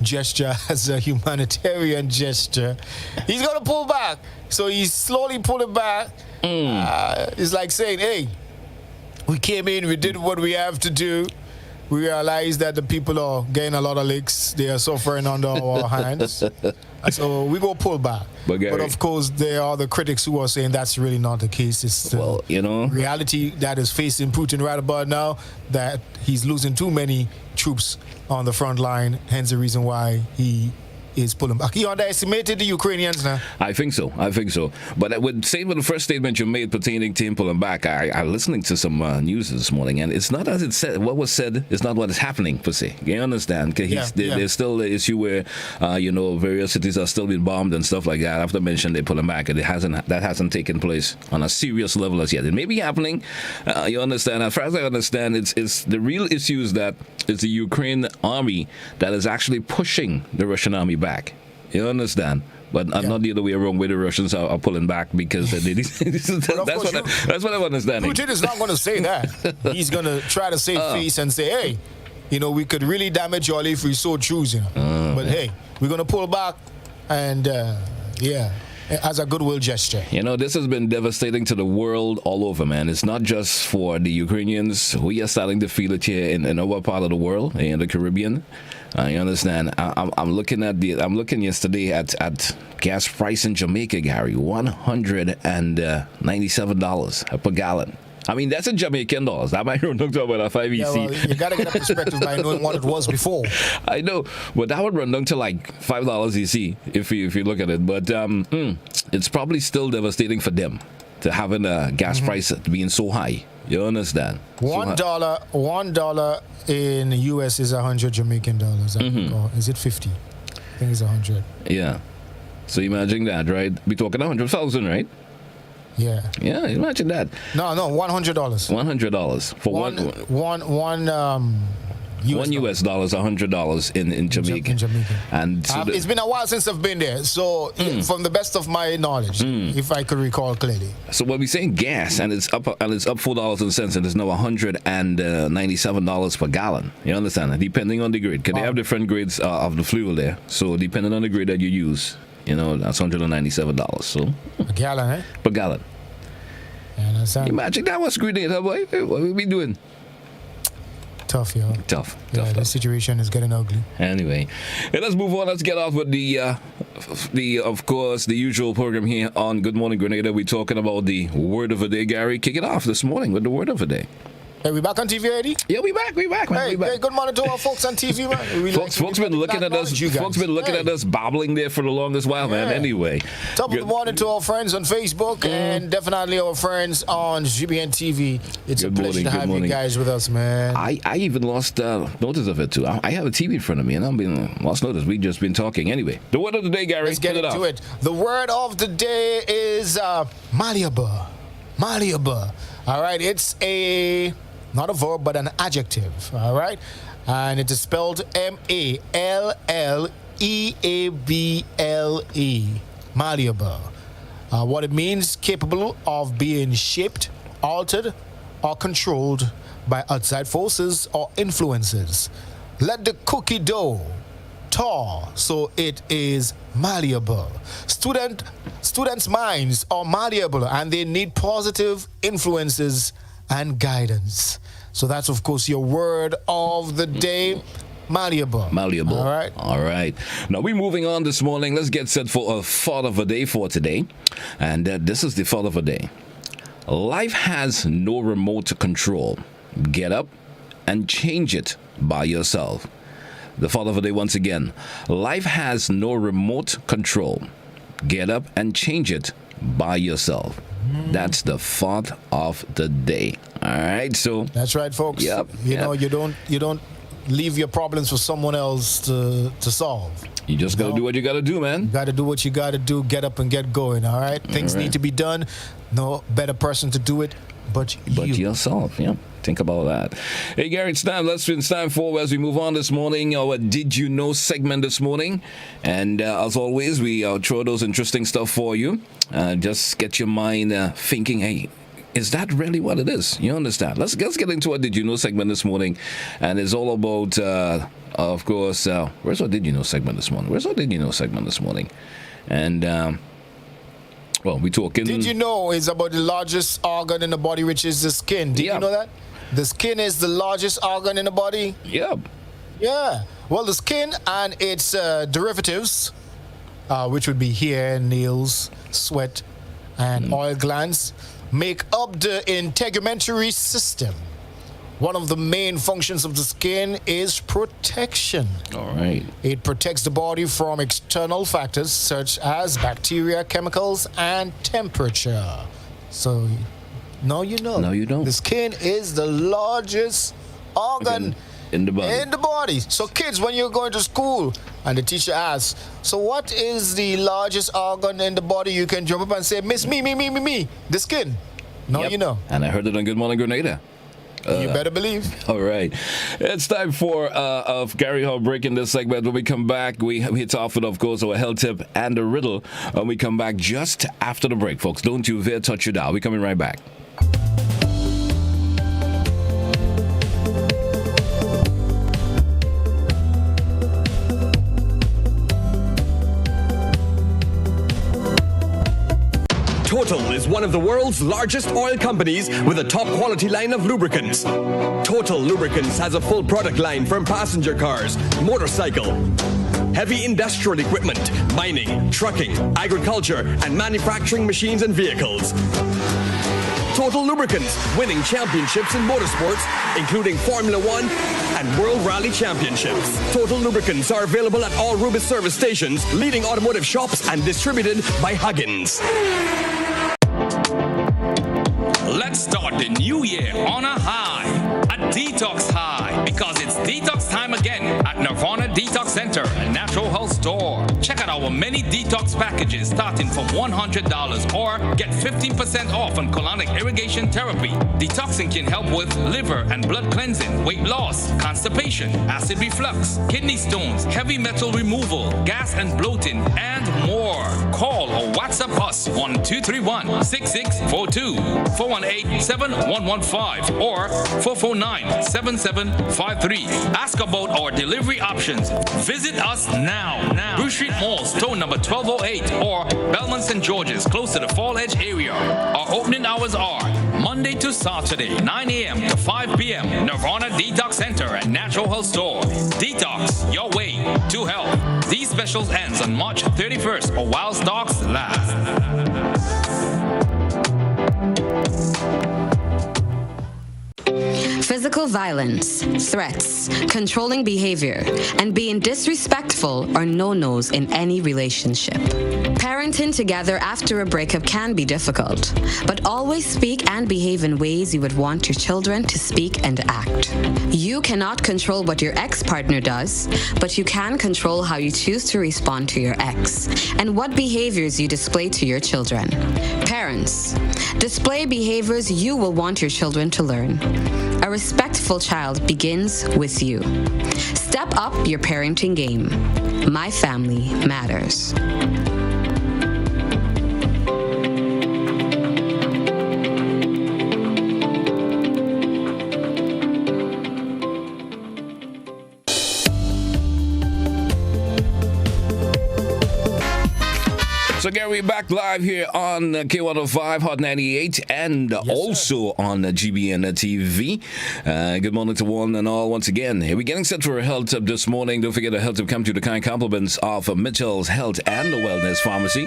gesture as a humanitarian gesture. He's going to pull back. So he's slowly pulling back. It's like saying, hey, we came in, we did what we have to do. We realize that the people are getting a lot of licks. They are suffering under our hands. So we go pull back. But of course, there are the critics who are saying that's really not the case. It's the reality that is facing Putin right about now, that he's losing too many troops on the front line. Hence the reason why he is pulling back. He underestimated the Ukrainians now. I think so. But I would say with the first statement you made pertaining to him pulling back, I'm listening to some news this morning, and it's not as it said. What was said is not what is happening per se. You understand? There's still the issue where various cities are still being bombed and stuff like that. After mentioned they pulling back, and that hasn't taken place on a serious level as yet. It may be happening. You understand? As far as I understand, it's the real issue is that it's the Ukraine army that is actually pushing the Russian army back. You understand? But not the other way around, where the Russians are pulling back because that's what I'm understanding. Putin is not going to say that. He's going to try to save face and say, hey, we could really damage y'all if we so choose. But hey, we're going to pull back and, as a goodwill gesture. This has been devastating to the world all over, man. It's not just for the Ukrainians. We are starting to feel it here in our part of the world, in the Caribbean. You understand? I'm looking yesterday at gas price in Jamaica, Gary, $197 per gallon. I mean, that's in Jamaican dollars. That might run down about a 5 EC. Well, you got to get a perspective by knowing what it was before. I know, but that would run down to like $5 EC if you look at it. But it's probably still devastating for them to having a gas price being so high. You understand? $1 in the US is 100 Jamaican dollars. Or is it 50? I think it's 100. Yeah. So imagine that, right? We're talking 100,000, right? Yeah. Yeah, imagine that. No, $100. $100 for one US dollars, $100 in Jamaica. In Jamaica. And so it's been a while since I've been there. So from the best of my knowledge, if I could recall clearly. So when we saying gas and it's up $4.00 and it's now $197 per gallon. You understand? Depending on the grade. Because they have different grades of the fuel there. So depending on the grade that you use, that's $197. So a gallon, eh? Per gallon. Imagine that was Grenada, boy. What we be doing? Tough, yo. Tough. The situation is getting ugly. Anyway, let's move on. Let's get off with the of course, the usual program here on Good Morning Grenada. We're talking about the word of the day, Gary. Kick it off this morning with the word of the day. Hey, we back on TV already? Yeah, we back, man. Hey, good morning to our folks on TV, man. Folks been looking at us. Folks been looking at us babbling there for the longest while, man. Anyway, top of the morning to our friends on Facebook and definitely our friends on GBN TV. It's a pleasure to have you guys with us, man. I even lost notice of it too. I have a TV in front of me, and I'm being lost notice. We've just been talking. Anyway, the word of the day, Gary. Let's get into it. The word of the day is malleable. Malleable. All right, it's not a verb, but an adjective, all right? And it is spelled M-A-L-L-E-A-B-L-E, malleable. What it means, capable of being shaped, altered, or controlled by outside forces or influences. Let the cookie dough thaw so it is malleable. Students' minds are malleable and they need positive influences and guidance. So that's, of course, your word of the day. Malleable. All right. Now we're moving on this morning. Let's get set for a thought of the day for today. And this is the thought of the day. Life has no remote control. Get up and change it by yourself. The thought of the day once again. Life has no remote control. Get up and change it by yourself. That's the thought of the day. All right, so that's right, folks. Yep. You know, you don't leave your problems for someone else to solve. You just got to do what you got to do, man. You got to do what you got to do. Get up and get going, all right? Things need to be done. No better person to do it but yourself, yeah. Think about that. Hey, Gary, it's time for, as we move on this morning, our Did You Know segment this morning. And as always, we throw those interesting stuff for you. Just get your mind thinking, hey, is that really what it is? You understand? Let's get into our Did You Know segment this morning. And it's all about of course, where's our Did You Know segment this morning? And, well, we talking... Did you know it's about the largest organ in the body, which is the skin? Did you know that? The skin is the largest organ in the body? Yep. Yeah. Well, the skin and its derivatives, which would be hair, nails, sweat, and oil glands, make up the integumentary system. One of the main functions of the skin is protection. All right. It protects the body from external factors such as bacteria, chemicals, and temperature. So, now you know. Now you don't. The skin is the largest organ in the body. So, kids, when you're going to school and the teacher asks, so what is the largest organ in the body? You can jump up and say, Miss, me, the skin. Now you know. And I heard it on Good Morning Grenada. You better believe. All right. It's time for of Gary Hall breaking this segment. When we come back, we hit off with, of course, our health tip and a riddle. And we come back just after the break, folks. Don't you dare touch your dial. We're coming right back. Total is one of the world's largest oil companies with a top quality line of lubricants. Total Lubricants has a full product line from passenger cars, motorcycle, heavy industrial equipment, mining, trucking, agriculture, and manufacturing machines and vehicles. Total Lubricants, winning championships in motorsports, including Formula One and World Rally Championships. Total Lubricants are available at all Rubis service stations, leading automotive shops, and distributed by Huggins. Let's start the new year on a high, a detox high, because it's detox time again at Nirvana Detox Center and Natural Health Store. Check out our many detox packages starting from $100 or get 15% off on colonic irrigation therapy. Detoxing can help with liver and blood cleansing, weight loss, constipation, acid reflux, kidney stones, heavy metal removal, gas and bloating, and more. Call or WhatsApp us on 231-6642, 418-7115, or 449-7753. Ask about our delivery options. Visit us now. Bruce Street Mall, store number 1208, or Belmont St. George's, close to the Fall Edge area. Our opening hours are Monday to Saturday, 9 a.m. to 5 p.m. Nirvana Detox Center and Natural Health Store. Detox your way to health. These specials ends on March 31st or while stocks last. Physical violence, threats, controlling behavior, and being disrespectful are no-nos in any relationship. Parenting together after a breakup can be difficult, but always speak and behave in ways you would want your children to speak and act. You cannot control what your ex-partner does, but you can control how you choose to respond to your ex and what behaviors you display to your children. Parents, display behaviors you will want your children to learn. A respectful child begins with you. Step up your parenting game. My family matters. So, Gary, back live here on K105 Hot 98 and also on GBN TV. Good morning to one and all once again. We're getting set for a health tip this morning. Don't forget, a health tip come to the kind compliments of Mitchell's Health and the Wellness Pharmacy,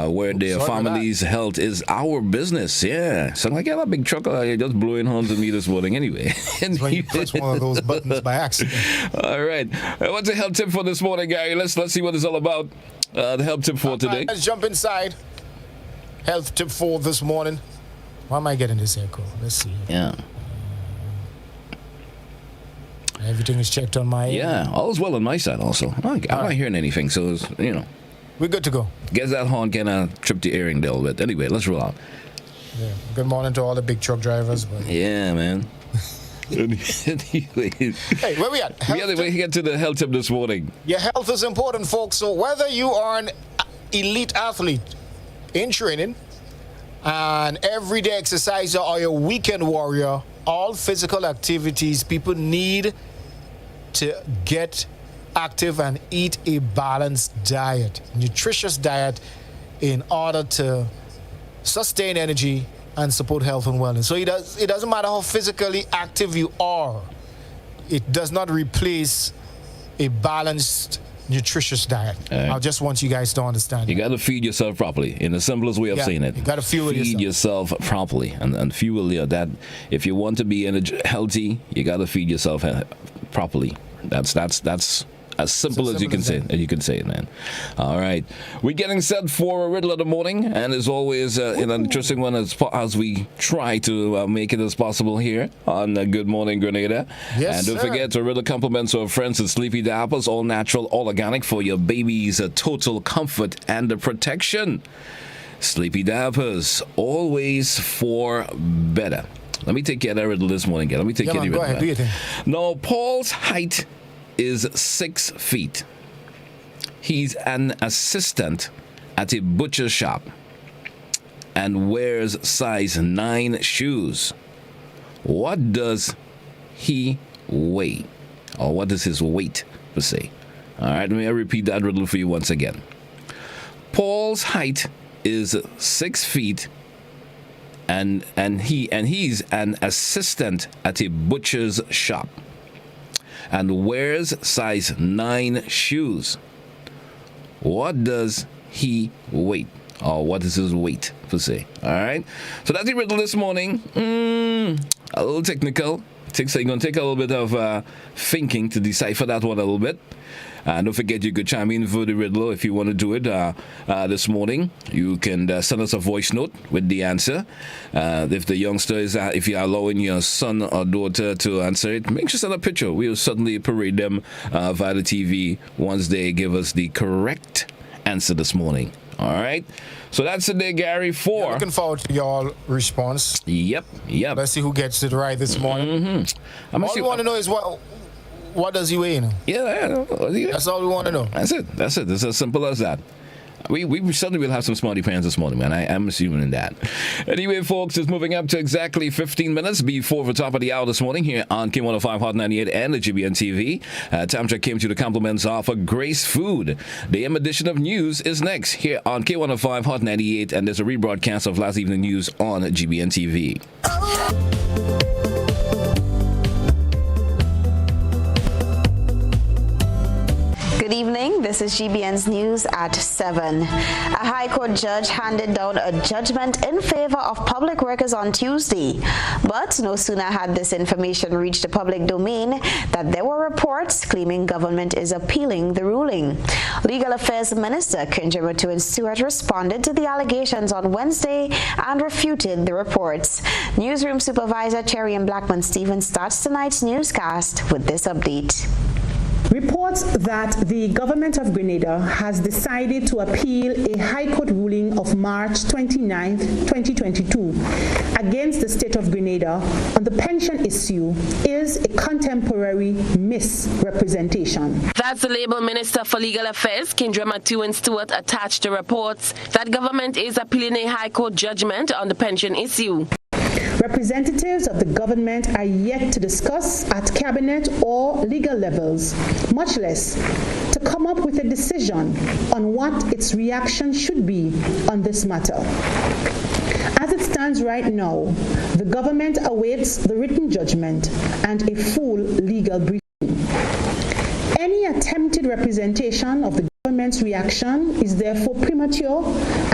where their family's health is our business. Yeah. So, I got a big truck just blowing horns at me this morning anyway. That's when you push one of those buttons by accident. All right. What's the health tip for this morning, Gary? Let's see what it's all about. The health tip for today. Let's jump inside. Health tip for this morning. Why am I getting this echo? Let's see. Yeah. Everything is checked on my end. Yeah, all's well on my side also. I'm not hearing anything, so it's, we're good to go. Guess that horn kind of tripped the earring there a little bit. Anyway, let's roll on. Yeah. Good morning to all the big truck drivers. But... Yeah, man. Hey, where we at? We get to the health tip this morning. Your health is important, folks. So whether you are an elite athlete in training, an everyday exerciser, or a weekend warrior, all physical activities, people need to get active and eat a balanced diet, nutritious diet, in order to sustain energy and support health and wellness. So it doesn't matter how physically active you are, it does not replace a balanced, nutritious diet. I just want you guys to understand. You got to feed yourself properly, in the simplest way of saying it. You got to feed yourself properly and fuel that. If you want to be healthy, you got to feed yourself properly. That's as simple as you can say it, man. All right. We're getting set for a riddle of the morning, and as always, an interesting one as we try to make it as possible here on Good Morning Grenada. Yes, and don't forget to riddle compliments to our friends at Sleepy Diapers, all natural, all organic for your baby's total comfort and protection. Sleepy Diapers, always for better. Let me take care of that riddle this morning. Let me take care of the riddle. Go ahead, do your thing. Now, Paul's height is 6 feet. He's an assistant at a butcher shop and wears size 9 shoes. What does he weigh? Or what is his weight, per se? All right, let me repeat that riddle for you once again. Paul's height is 6 feet and he's an assistant at a butcher's shop and wears size 9 shoes. What does he weigh? Or what is his weight, per se? All right? So that's the riddle this morning. A little technical. It's going to take a little bit of thinking to decipher that one a little bit. And don't forget, you could chime in for the riddle if you want to do it this morning. You can send us a voice note with the answer. If the youngster is, if you're allowing your son or daughter to answer it, make sure to send a picture. We'll certainly parade them via the TV once they give us the correct answer this morning. All right? So that's the day, Gary, for... Yeah, looking forward to your response. Yep. Let's see who gets it right this morning. All we want to know is what does he weigh? Yeah. That's all we want to know. That's it. It's as simple as that. We certainly will have some smarty pants this morning, man. I'm assuming that. Anyway, folks, it's moving up to exactly 15 minutes before the top of the hour this morning here on K105 Hot 98 and the GBN TV. Time check came to the compliments of Grace Food. The AM edition of news is next here on K105 Hot 98, and there's a rebroadcast of last evening news on GBN TV. Good evening. This is GBN's news at 7. A High Court judge handed down a judgment in favor of public workers on Tuesday. But no sooner had this information reached the public domain that there were reports claiming government is appealing the ruling. Legal Affairs Minister Grenada Stewart responded to the allegations on Wednesday and refuted the reports. Newsroom Supervisor Cherry and Blackman Stevens starts tonight's newscast with this update. Reports that the government of Grenada has decided to appeal a High Court ruling of March 29, 2022 against the state of Grenada on the pension issue is a contemporary misrepresentation. That's the Labour Minister for Legal Affairs, Grenada Stewart, attached to reports that government is appealing a High Court judgment on the pension issue. Representatives of the government are yet to discuss at cabinet or legal levels, much less to come up with a decision on what its reaction should be on this matter. As it stands right now, the government awaits the written judgment and a full legal briefing. Any attempted representation of the government's reaction is therefore premature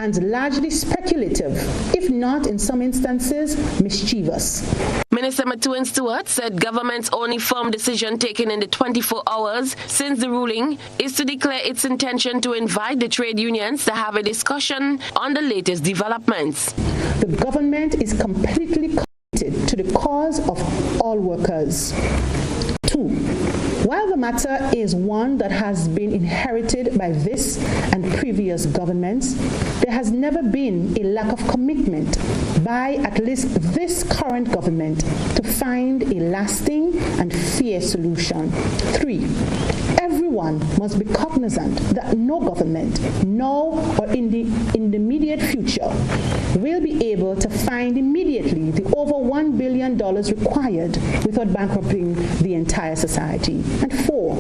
and largely speculative, if not in some instances mischievous. Minister Matuin Stewart said government's only firm decision taken in the 24 hours since the ruling is to declare its intention to invite the trade unions to have a discussion on the latest developments. The government is completely committed to the cause of all workers. 2. While the matter is one that has been inherited by this and previous governments, there has never been a lack of commitment by at least this current government to find a lasting and fair solution. 3. Everyone must be cognizant that no government, now or in the immediate future, will be able to find immediately the over $1 billion required without bankrupting the entire society. And 4,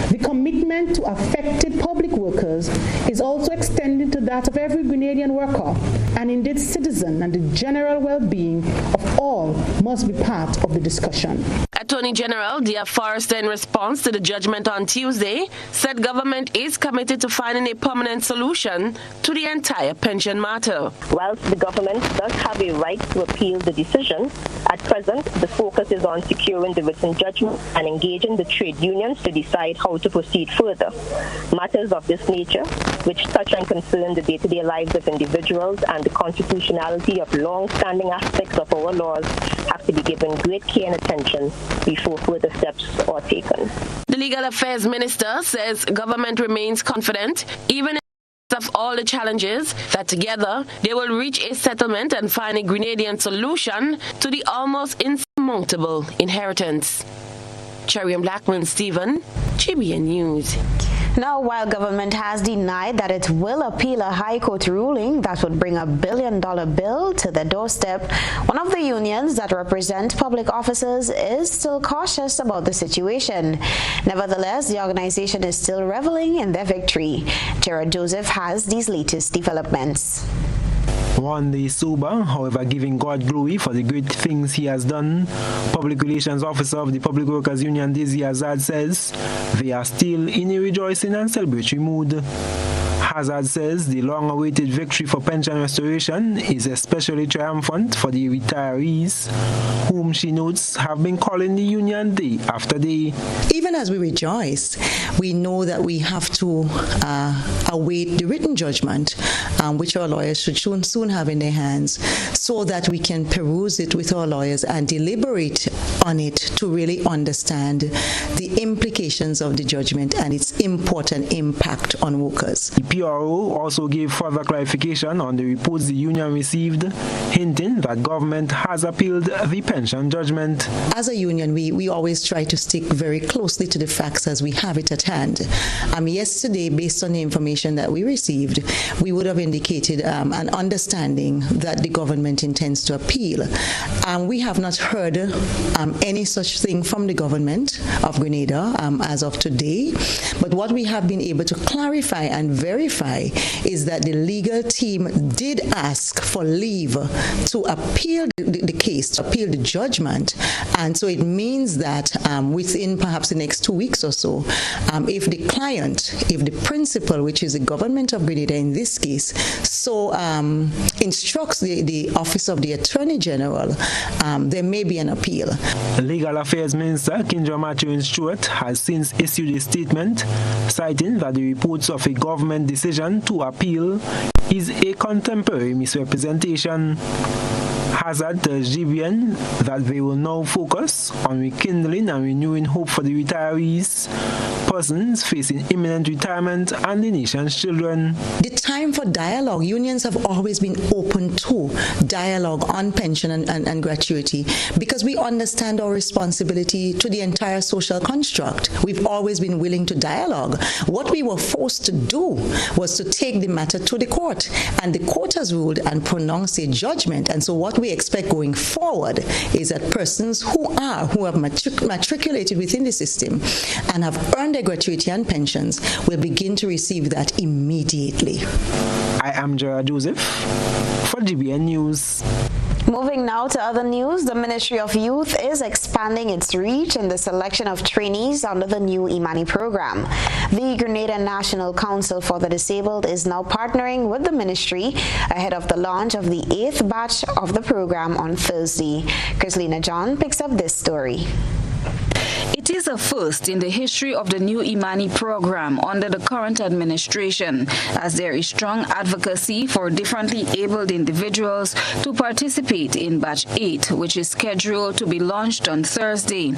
the commitment to affected public workers is also extended to that of every Grenadian worker, and indeed citizen, and the general well-being of all must be part of the discussion. Attorney General Dia Forrester, in response to the judgment on Tuesday, said government is committed to finding a permanent solution to the entire pension matter. Whilst the government does have a right to appeal the decision, at present the focus is on securing the written judgment and engaging the trade unions to decide how to proceed further. Matters of this nature, which touch and concern the day-to-day lives of individuals and the constitutionality of long-standing aspects of our laws, have to be given great care and attention before further steps are taken. The Legal Affairs Minister says government remains confident, even in the face of all the challenges, that together they will reach a settlement and find a Grenadian solution to the almost insurmountable inheritance. Cherry and Blackman Stephen, GBN News. Now, while government has denied that it will appeal a High Court ruling that would bring a $1 billion bill to the doorstep, one of the unions that represent public officers is still cautious about the situation. Nevertheless, the organization is still reveling in their victory. Gerard Joseph has these latest developments. One day sober, however, giving God glory for the great things he has done. Public Relations Officer of the Public Workers Union, Daisy Hazard, says they are still in a rejoicing and celebratory mood. Hazard says the long-awaited victory for pension restoration is especially triumphant for the retirees, whom she notes have been calling the union day after day. Even as we rejoice, we know that we have to await the written judgment, which our lawyers should soon have in their hands, so that we can peruse it with our lawyers and deliberate on it to really understand the implications of the judgment and its important impact on workers. The PRO also gave further clarification on the reports the union received, hinting that government has appealed the pension judgment. As a union, we always try to stick very closely to the facts as we have it at hand. Yesterday, based on the information that we received, we would have indicated an understanding that the government intends to appeal. We have not heard any such thing from the government of Grenada as of today, but what we have been able to clarify and verify is that the legal team did ask for leave to appeal the case, to appeal the judgment, and so it means that within perhaps the next 2 weeks or so, if the client, if the principal, which is the government of Grenada in this case, so instructs the Office of the Attorney General, there may be an appeal. The Legal Affairs Minister, Kindra Matthew Stewart, has since issued a statement citing that the reports of a government decision to appeal is a contemporary misrepresentation. Hazard tells GBN that they will now focus on rekindling and renewing hope for the retirees, persons facing imminent retirement, and the nation's children. The time for dialogue, unions have always been open to dialogue on pension and gratuity because we understand our responsibility to the entire social construct. We've always been willing to dialogue. What we were forced to do was to take the matter to the court, and the court has ruled and pronounced a judgment. And so what we expect going forward is that persons who have matriculated within the system and have earned their gratuity and pensions will begin to receive that immediately. I am Gerard Joseph for GBN News. Moving now to other news, the Ministry of Youth is expanding its reach in the selection of trainees under the new Imani program. The Grenada National Council for the Disabled is now partnering with the ministry ahead of the launch of the 8th batch of the program on Thursday. Chrislina John picks up this story. It is a first in the history of the new Imani program under the current administration, as there is strong advocacy for differently abled individuals to participate in Batch 8, which is scheduled to be launched on Thursday.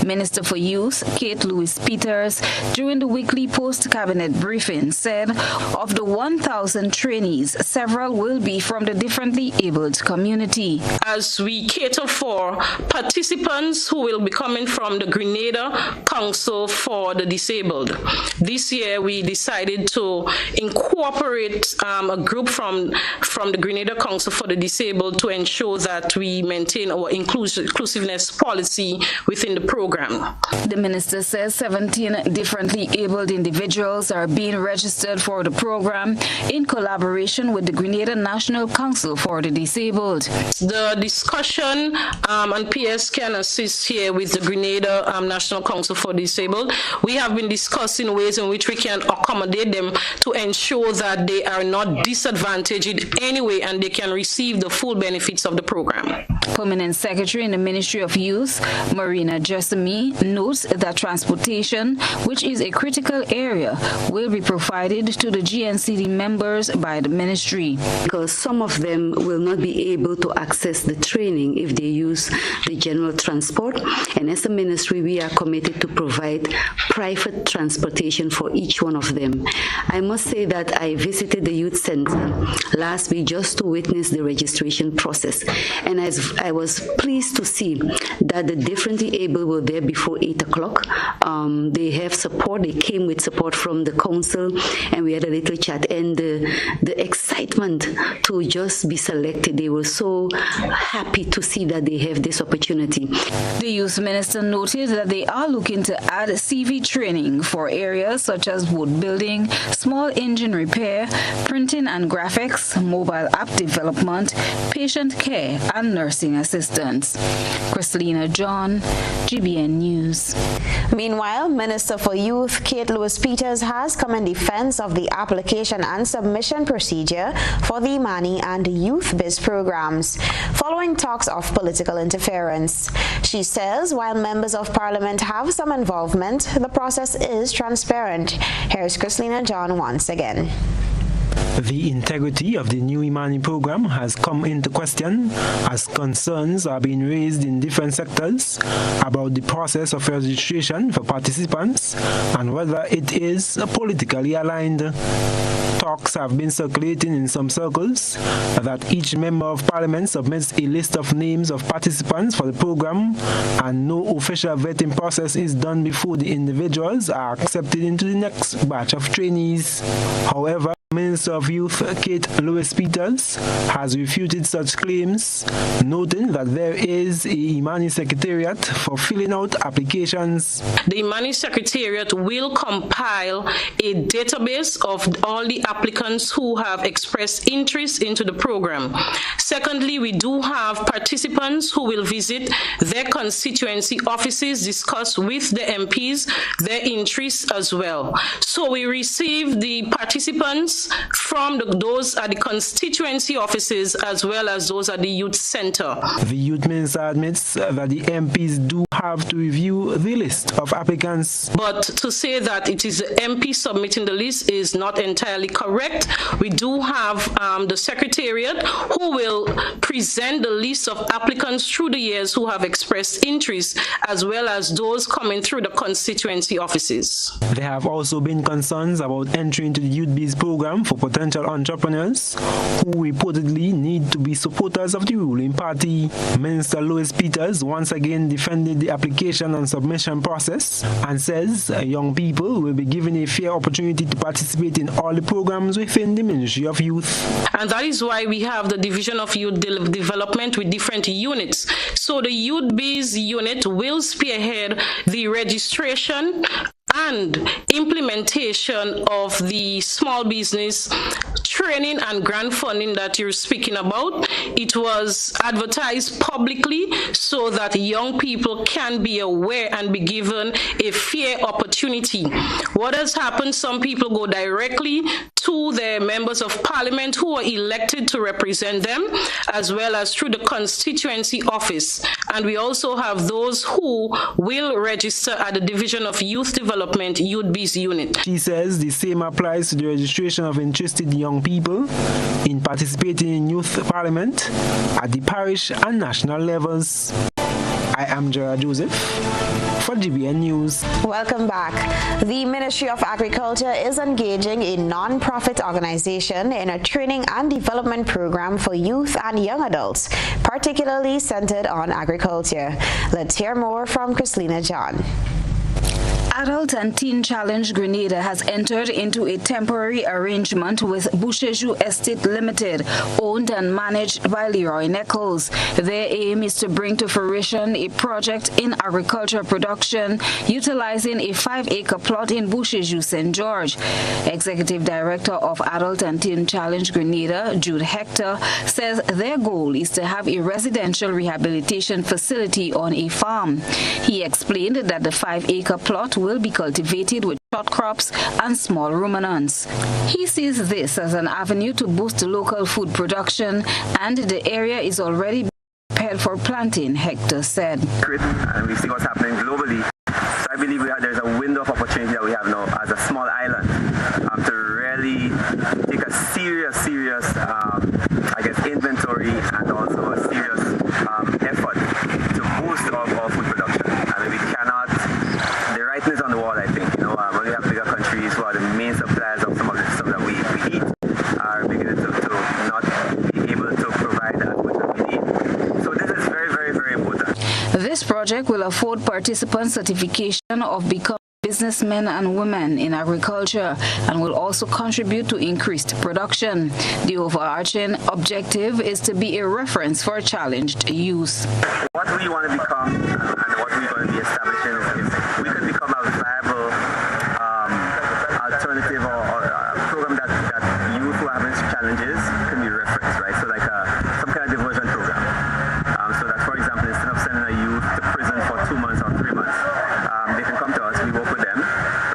Minister for Youth, Kate Lewis-Peters, during the weekly post-cabinet briefing said of the 1,000 trainees, several will be from the differently abled community. As we cater for participants who will be coming from the Grenada Grenada Council for the Disabled. This year, we decided to incorporate a group from the Grenada Council for the Disabled to ensure that we maintain our inclusiveness policy within the program. The minister says 17 differently abled individuals are being registered for the program in collaboration with the Grenada National Council for the Disabled. The discussion, and PS can assist here with the Grenada National Council for the Disabled. We have been discussing ways in which we can accommodate them to ensure that they are not disadvantaged in any way and they can receive the full benefits of the program. Permanent Secretary in the Ministry of Youth, Marina Jessamy, notes that transportation, which is a critical area, will be provided to the GNCD members by the ministry. Because some of them will not be able to access the training if they use the general transport. And as a ministry, we are committed to provide private transportation for each one of them. I must say that I visited the youth center last week just to witness the registration process. And I was pleased to see that the differently able were there before 8 o'clock. They have support. They came with support from the council, and we had a little chat. And the excitement to just be selected, they were so happy to see that they have this opportunity. The youth minister noted that they are looking to add CV training for areas such as wood building, small engine repair, printing and graphics, mobile app development, patient care, and nursing assistance. Christelina John, GBN News. Meanwhile, Minister for Youth Kate Lewis-Peters has come in defense of the application and submission procedure for the Imani and Youth Biz programs, following talks of political interference. She says while members of parliament have some involvement, the process is transparent. Here's Christelina John once again. The integrity of the new Imani program has come into question as concerns are being raised in different sectors about the process of registration for participants and whether it is politically aligned. Talks have been circulating in some circles that each member of parliament submits a list of names of participants for the program and no official vetting process is done before the individuals are accepted into the next batch of trainees. However, Minister of Youth Kate Lewis-Peters has refuted such claims, noting that there is a Imani Secretariat for filling out applications. The Imani Secretariat will compile a database of all the applicants who have expressed interest into the program. Secondly, we do have participants who will visit their constituency offices, discuss with the MPs their interests as well. So we receive the participants from those at the constituency offices as well as those at the youth center. The youth minister admits that the MPs do have to review the list of applicants. But to say that it is the MP submitting the list is not entirely correct. We do have the Secretariat who will present the list of applicants through the years who have expressed interest as well as those coming through the constituency offices. There have also been concerns about entry into the Youth Biz program for potential entrepreneurs who reportedly need to be supporters of the ruling party. Minister Lewis-Peters once again defended the application and submission process and says young people will be given a fair opportunity to participate in all the programs within the Ministry of Youth. And that is why we have the Division of Youth Development with different units. So the Youth Biz unit will spearhead the registration and implementation of the small business training and grant funding that you're speaking about. It was advertised publicly so that young people can be aware and be given a fair opportunity. What has happened, some people go directly to their members of parliament who are elected to represent them, as well as through the constituency office. And we also have those who will register at the Division of Youth Development Youth Biz unit. She says the same applies to the registration of interested young people in participating in youth parliament at the parish and national levels. I am Gerard Joseph for GBN News. Welcome back. The Ministry of Agriculture is engaging a non-profit organization in a training and development program for youth and young adults, particularly centered on agriculture. Let's hear more from Christelina John. Adult and Teen Challenge Grenada has entered into a temporary arrangement with Boucheju Estate Limited, owned and managed by Leroy Nichols. Their aim is to bring to fruition a project in agriculture production utilizing a 5-acre plot in Boucheju, St. George. Executive Director of Adult and Teen Challenge Grenada, Jude Hector, says their goal is to have a residential rehabilitation facility on a farm. He explained that the 5-acre plot will be cultivated with short crops and small ruminants. He sees this as an avenue to boost local food production, and the area is already prepared for planting, Hector said. And we see what's happening globally. So I believe there's a window of opportunity that we have now as a small island to really take a serious, inventory and also a serious effort to boost our food production. I mean, we cannot, the writing is on the wall, I think. When we have bigger countries who are the main suppliers of some of the stuff that we eat, are beginning to not be able to provide as much as we need. So this is very, very, very important. This project will afford participants certification of becoming businessmen and women in agriculture and will also contribute to increased production. The overarching objective is to be a reference for challenged youth. What we want to become and what we're going to be establishing is we could become a viable alternative or a program that youth who are having challenges can be referenced, right? So like some kind of diversion program. So that, for example, instead of sending a youth to prison for 2 months or 3 months, they can come to us, we work with them,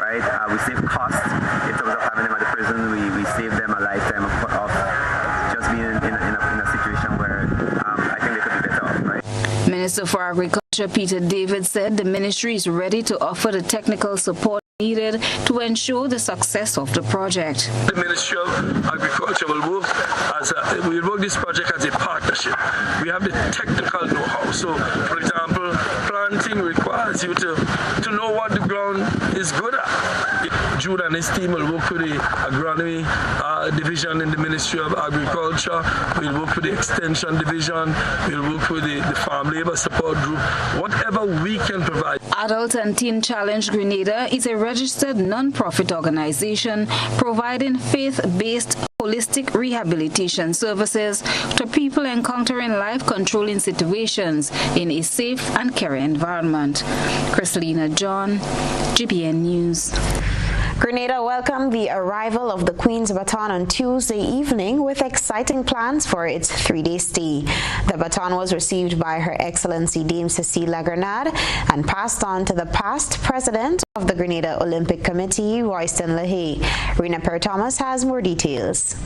right? We save costs in terms of having them at the prison. We save them a lifetime of just being in a situation where I think they could be better off, right? Minister for Agriculture Peter David said the ministry is ready to offer the technical support needed to ensure the success of the project. The Ministry of Agriculture will work we will work this project as a partnership. We have the technical know-how. So, for example, planting requires you to know what the ground is good at. Jude and his team will work with the agronomy division in the Ministry of Agriculture. We'll work with the extension division. We'll work with the farm labor support group. Whatever we can provide. Adult and Teen Challenge Grenada is a registered non-profit organization providing faith-based holistic rehabilitation services to people encountering life-controlling situations in a safe and caring environment. Chrislina John, GBN News. Grenada welcomed the arrival of the Queen's baton on Tuesday evening with exciting plans for its 3-day stay. The baton was received by Her Excellency Dame Cecile Lagrenade and passed on to the past president of the Grenada Olympic Committee, Royston LaHaye. Rena Per-Thomas has more details.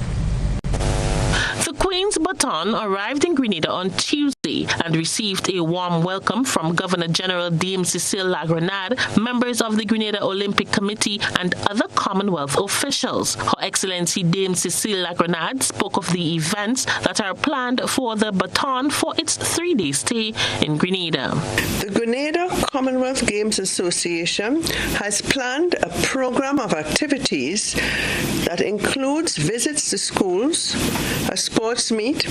The Queen's baton arrived in Grenada on Tuesday and received a warm welcome from Governor General Dame Cecile Lagrenade, members of the Grenada Olympic Committee, and other Commonwealth officials. Her Excellency Dame Cecile Lagrenade spoke of the events that are planned for the baton for its 3-day stay in Grenada. The Grenada Commonwealth Games Association has planned a program of activities that includes visits to schools, a sports meet,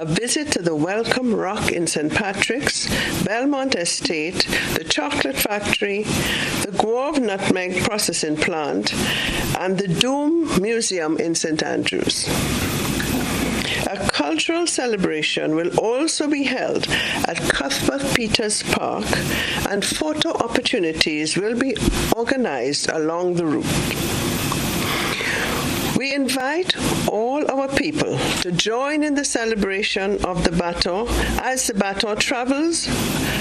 a visit to the Welcome Rock in St. Patrick's, Belmont Estate, the Chocolate Factory, the Guave Nutmeg Processing Plant, and the Doom Museum in St. Andrews. A cultural celebration will also be held at Cuthbert Peters Park, and photo opportunities will be organized along the route. We invite all our people to join in the celebration of the baton as the baton travels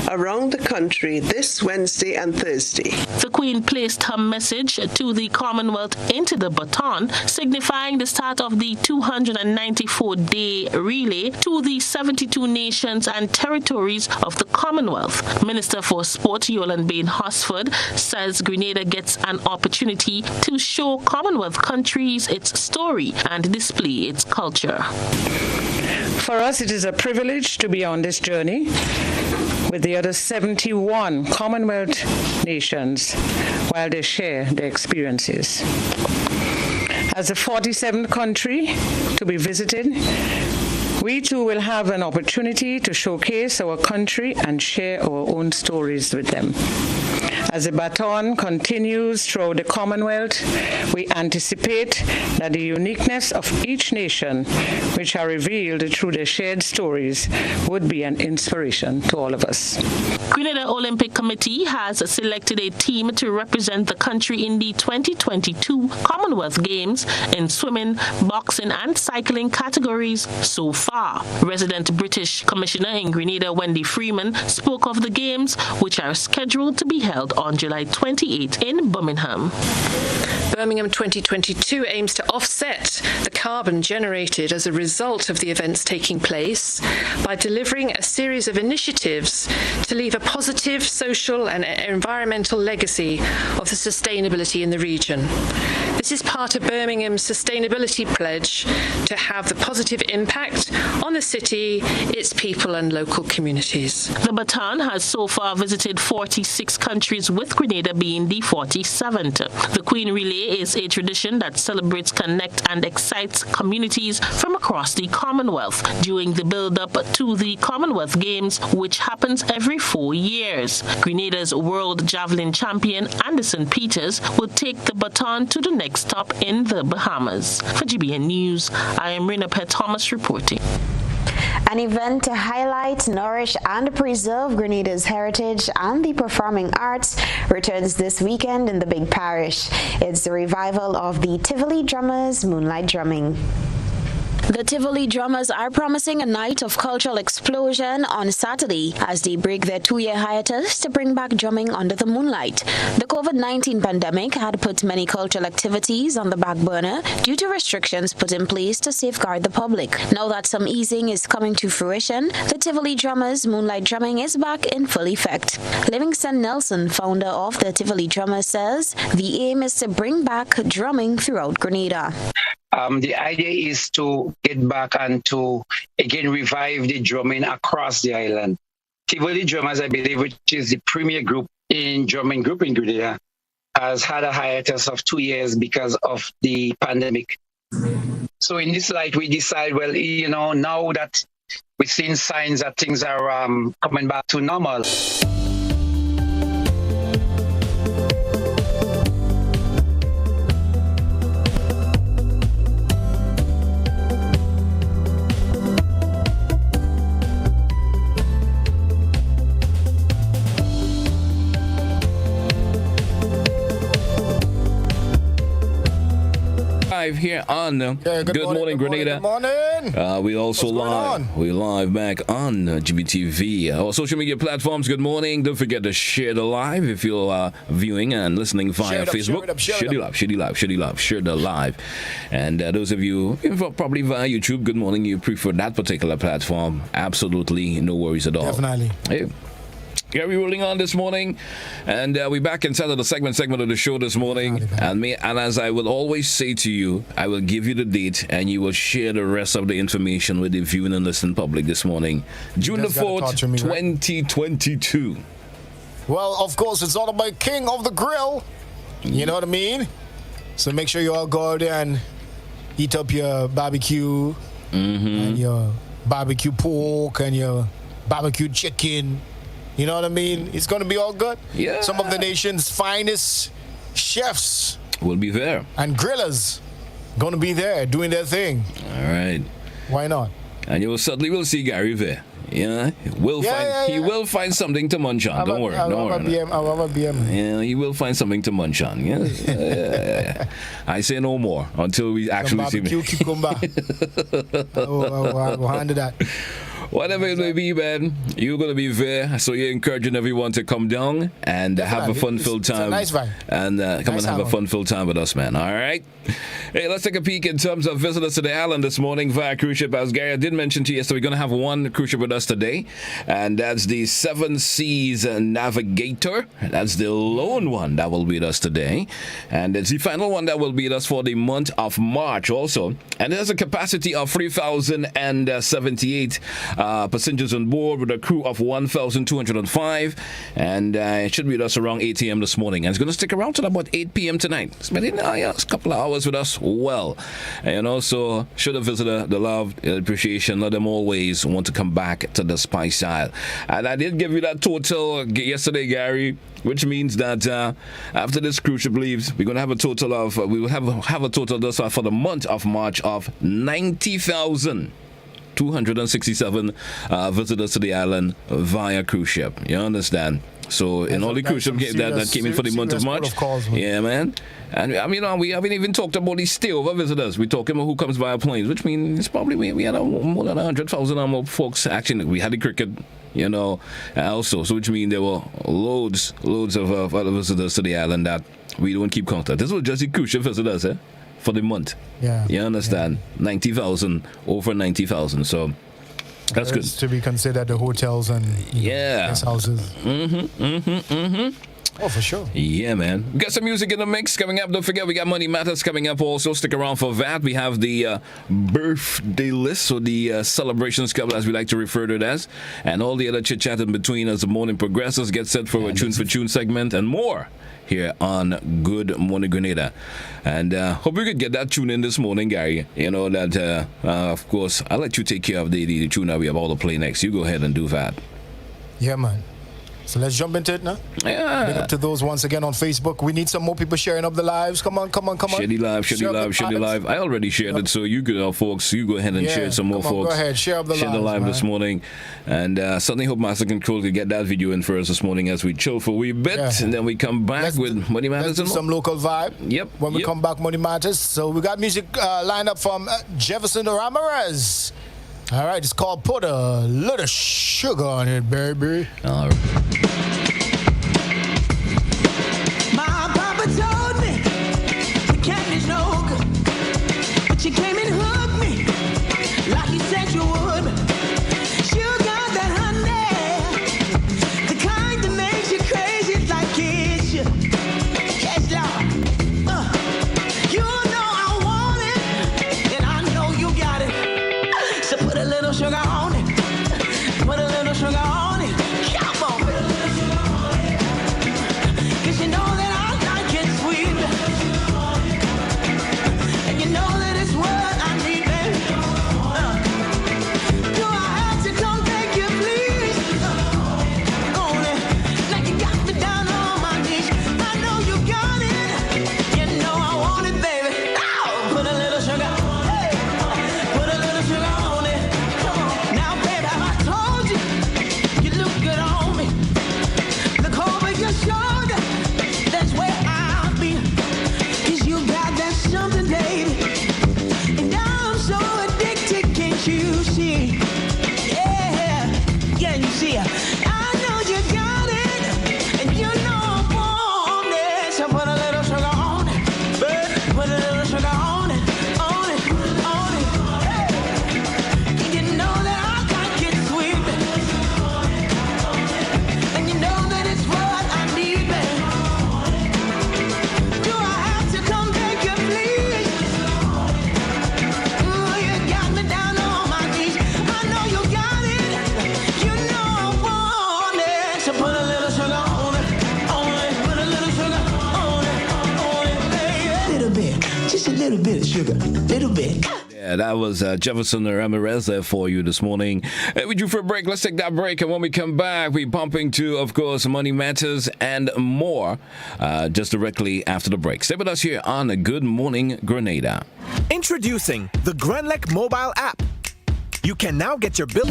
around the country this Wednesday and Thursday. The Queen placed her message to the Commonwealth into the baton, signifying the start of the 294-day relay to the 72 nations and territories of the Commonwealth. Minister for Sport, Yolan Bain Hosford, says Grenada gets an opportunity to show Commonwealth countries its story and display its culture. For us, it is a privilege to be on this journey with the other 71 Commonwealth nations while they share their experiences. As the 47th country to be visited, we too will have an opportunity to showcase our country and share our own stories with them. As the baton continues throughout the Commonwealth, we anticipate that the uniqueness of each nation, which are revealed through their shared stories, would be an inspiration to all of us. Grenada Olympic Committee has selected a team to represent the country in the 2022 Commonwealth Games in swimming, boxing, and cycling categories so far. Resident British Commissioner in Grenada, Wendy Freeman, spoke of the Games, which are scheduled to be held on July 28 in Birmingham. Birmingham 2022 aims to offset the carbon generated as a result of the events taking place by delivering a series of initiatives to leave a positive social and environmental legacy of the sustainability in the region. This is part of Birmingham's sustainability pledge to have the positive impact on the city, its people and local communities. The baton has so far visited 46 countries, with Grenada being the 47th. The Queen Relay is a tradition that celebrates, connects and excites communities from across the Commonwealth during the build-up to the Commonwealth Games, which happens every 4 years. Grenada's world javelin champion Anderson Peters will take the baton to the next stop in the Bahamas. For GBN News, I am Rina Pet Thomas reporting. An event to highlight, nourish, and preserve Grenada's heritage and the performing arts returns this weekend in the Big Parish. It's the revival of the Tivoli Drummers Moonlight Drumming. The Tivoli Drummers are promising a night of cultural explosion on Saturday as they break their 2-year hiatus to bring back drumming under the moonlight. The COVID-19 pandemic had put many cultural activities on the back burner due to restrictions put in place to safeguard the public. Now that some easing is coming to fruition, the Tivoli Drummers Moonlight Drumming is back in full effect. Livingston Nelson, founder of the Tivoli Drummers, says the aim is to bring back drumming throughout Grenada. The idea is to get back and to, again, revive the drumming across the island. Tivoli Drummers, I believe, which is the premier group in drumming group in Grenada, has had a hiatus of 2 years because of the pandemic. So in this light, we decide, well, now that we've seen signs that things are coming back to normal. Here on Good Morning Grenada. Good morning. We also live. We live back on GBTV. Our social media platforms. Good morning. Don't forget to share the live if you're viewing and listening via Facebook. Share the live. And those of you probably via YouTube, good morning. You prefer that particular platform? Absolutely, no worries at all. Definitely. Hey. Yeah, we're rolling on this morning, and we're back inside of the segment of the show this morning. And as I will always say to you, I will give you the date, and you will share the rest of the information with the viewing and listening public this morning. June the 4th, 2022. Well, of course, it's all about King of the Grill. You know what I mean? So make sure you all go out there and eat up your barbecue, and your barbecue pork, and your barbecue chicken. You know what I mean? It's going to be all good. Yeah. Some of the nation's finest chefs will be there. And grillers going to be there doing their thing. All right. Why not? And you will certainly will see Gary there. Yeah, he will find something to munch on. Don't worry. I have a BM. Yeah, he will find something to munch on. Yeah. I say no more until we actually see me. Barbecue cucumber. I'll handle that. Whatever it may be, man, you're going to be there. So you're encouraging everyone to come down and have a fun-filled time. It's a nice vibe. And come and have a fun-filled time with us, man. All right? Hey, let's take a peek in terms of visitors to the island this morning via cruise ship. As Gary did mention to you, so we're going to have one cruise ship with us today. And that's the Seven Seas Navigator. That's the lone one that will be with us today. And it's the final one that will be with us for the month of March also. And it has a capacity of 3,078 passengers on board with a crew of 1,205, and it should be with us around 8 a.m. this morning, and it's going to stick around till about 8 p.m. tonight. It's been a couple of hours with us. Well, and also should a visitor the love, the appreciation, let them always want to come back to the Spice Isle. And I did give you that total yesterday, Gary, which means that after this cruise ship leaves, we're going to have a total of we will have a total thus far for the month of March of 90,267 visitors to the island via cruise ship. You understand? So in all the cruise ship that came in for the month of March, yeah, man. And I mean, we haven't even talked about the stay-over visitors. We're talking about who comes via planes, which means it's probably we had more than 100,000 or more folks. Actually, we had the cricket, also. So which means there were loads of other visitors to the island that we don't keep count of. This was just the cruise ship visitors, for the month. Yeah. You understand? Yeah. 90,000, over 90,000. So that's good. To be considered the hotels and guest houses. Oh, for sure. Yeah, man. We got some music in the mix coming up. Don't forget, we got Money Matters coming up also. Stick around for that. We have the birthday list, or the celebrations couple, as we like to refer to it as, and all the other chit-chat in between as the morning progresses. Get set for a Tune for Tune segment and more here on Good Morning Grenada. And hope we could get that tune in this morning, Gary. You know that, of course, I'll let you take care of the tune that we have all to play next. You go ahead and do that. Yeah, man. So let's jump into it now. Yeah. Big up to those once again on Facebook. We need some more people sharing up the lives. Come on. Share the live. I already shared it, so you good, folks. You go ahead and share it some more, folks. Go ahead, share up the live. Share the live this morning. And certainly hope Master Control could get that video in for us this morning as we chill for a wee bit. Yeah. And then we come back with Money Matters and more. Some local vibe. Yep. When we come back, Money Matters. So we got music lined up from Jefferson Ramirez. All right, it's called Put a Little Sugar on It, baby. All right. My papa told me the candy's no good, but you came and hugged me like you said you would. Sugar, that honey, the kind that makes you crazy like kiss you. Yes, Lord. You know I want it, and I know you got it. So put a little sugar on it. Put a little sugar on it. Come on. Put a little sugar on it. 'Cause you know that I like it sweet. And you know that it's what I need, baby. Do I have to come take you, please? On it. Like you got me down on my knees. I know you got it. You know I want it, baby. Oh, put a little sugar. Hey. Put a little sugar on it. Come on. Now, baby, have I told you? You look good on me. Look over your shoulder. That's where I'll be. 'Cause you got that something, baby. And I'm so addicted, can't you see? Yeah, you see. I know you got it. And you know I want it. So put a little sugar on it. Put a little sugar on it. On it. On it. Hey. You know that I like it sweet. And you know that it's what I need, baby. Do I have to come back you, please? Ooh, you got me down on my knees. I know you got it. You know I want it. So put a little sugar on it. On it. Put a little sugar on it. On it, baby. Little bit. Just a little bit of sugar. Little bit. Yeah, that was Jefferson Ramirez there for you this morning. We drew for a break. Let's take that break. And when we come back, we're pumping to, of course, Money Matters and more just directly after the break. Stay with us here on Good Morning Grenada. Introducing the Grenlec mobile app. You can now get your bill.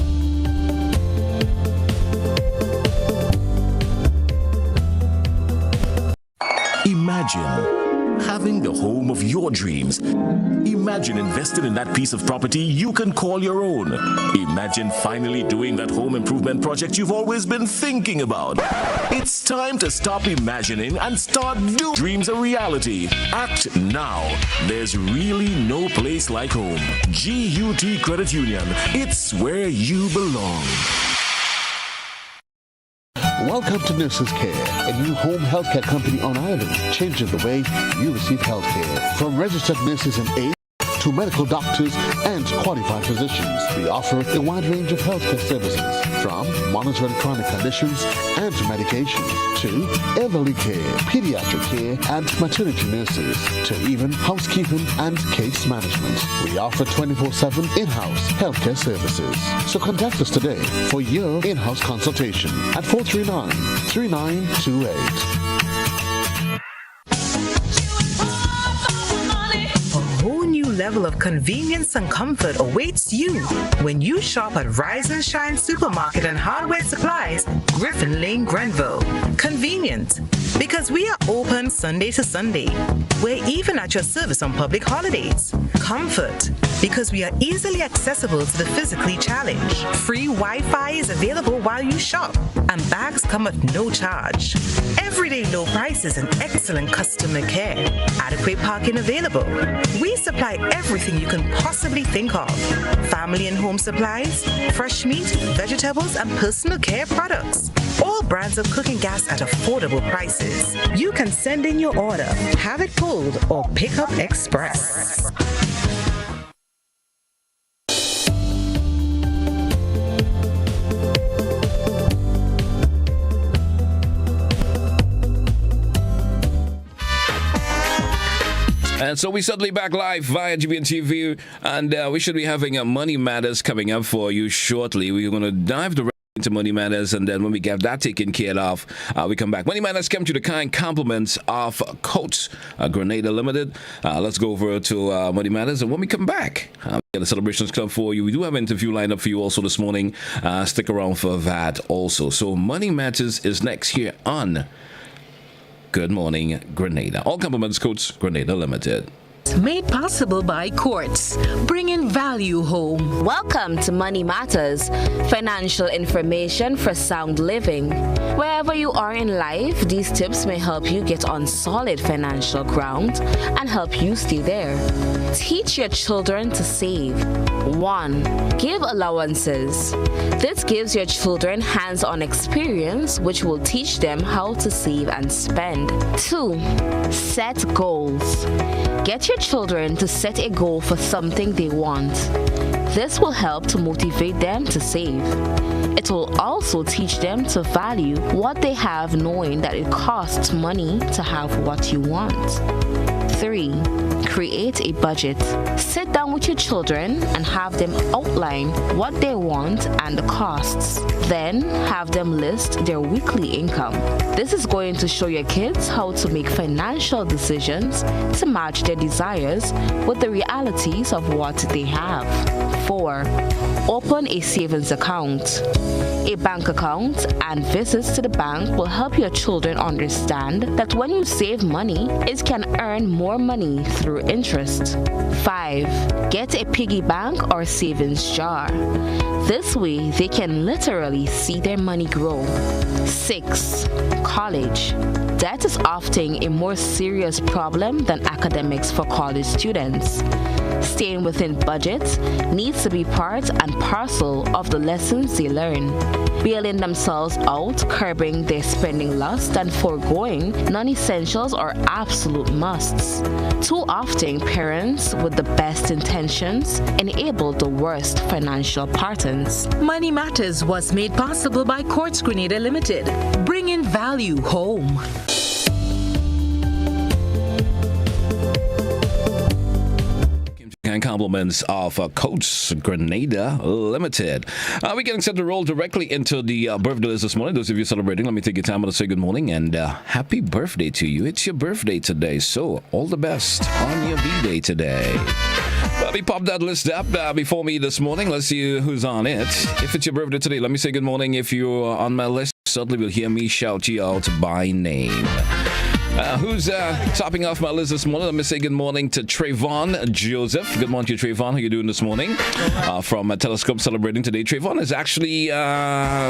Imagine having the home of your dreams. Imagine investing in that piece of property you can call your own. Imagine finally doing that home improvement project you've always been thinking about. It's time to stop imagining and start doing dreams a reality. Act now. There's really no place like home. GUT Credit Union. It's where you belong. Welcome to Nurses Care, a new home healthcare company on Ireland, changing the way you receive healthcare. From registered nurses and aides to medical doctors and qualified physicians. We offer a wide range of healthcare services, from monitoring chronic conditions and medications to elderly care, pediatric care and maternity nurses, to even housekeeping and case management. We offer 24/7 in-house healthcare services. So contact us today for your in-house consultation at 439-3928. A whole new level of convenience and comfort awaits you when you shop at Rise and Shine Supermarket and Hardware Supplies, Griffin Lane, Grenville. Convenient, because we are open Sunday to Sunday. We're even at your service on public holidays. Comfort, because we are easily accessible to the physically challenged. Free Wi-Fi is available while you shop, and bags come at no charge. Everyday low prices and excellent customer care. Adequate parking available. We supply everything you can possibly think of. Family and home supplies, fresh meat, vegetables, and personal care products. All brands of cooking gas at affordable prices. You can send in your order, have it pulled, or pick up express. And so we suddenly back live via GBN TV, and we should be having Money Matters coming up for you shortly. We're going to dive directly into Money Matters, and then when we get that taken care of, we come back. Money Matters come to the kind compliments of Coats Grenada Limited. Let's go over to Money Matters, and when we come back, we got the Celebrations Club for you. We do have an interview lined up for you also this morning. Stick around for that also. So Money Matters is next here on Good Morning Grenada. All compliments, Coats Grenada Limited. Made possible by Courts, bringing value home. Welcome to Money Matters, financial information for sound living. Wherever you are in life, these tips may help you get on solid financial ground and help you stay there. Teach your children to save. 1. Give allowances. This gives your children hands-on experience, which will teach them how to save and spend. 2. Set goals. Get your children to set a goal for something they want. This will help to motivate them to save. It will also teach them to value what they have, knowing that it costs money to have what you want. 3. Create a budget. Sit down with your children and have them outline what they want and the costs. Then have them list their weekly income. This is going to show your kids how to make financial decisions to match their desires with the realities of what they have. 4. Open a savings account. A bank account and visits to the bank will help your children understand that when you save money, it can earn more money through interest. 5. Get a piggy bank or savings jar. This way, they can literally see their money grow. 6. College. Debt is often a more serious problem than academics for college students. Staying within budget needs to be part and parcel of the lessons they learn. Bailing themselves out, curbing their spending lust, and foregoing non-essentials are absolute musts. Too often, parents with the best intentions enable the worst financial patterns. Money Matters was made possible by Courts Grenada Limited, bringing value home. And compliments of Coats Grenada Limited. We're getting set to roll directly into the birthday list this morning. Those of you celebrating, let me take your time to say good morning and happy birthday to you. It's your birthday today, so all the best on your B-Day today. Let me pop that list up before me this morning. Let's see who's on it. If it's your birthday today, let me say good morning. If you're on my list, certainly will hear me shout you out by name. Who's topping off my list this morning? Let me say good morning to Trayvon Joseph. Good morning to you, Trayvon. How you doing this morning? From Telescope celebrating today. Trayvon is actually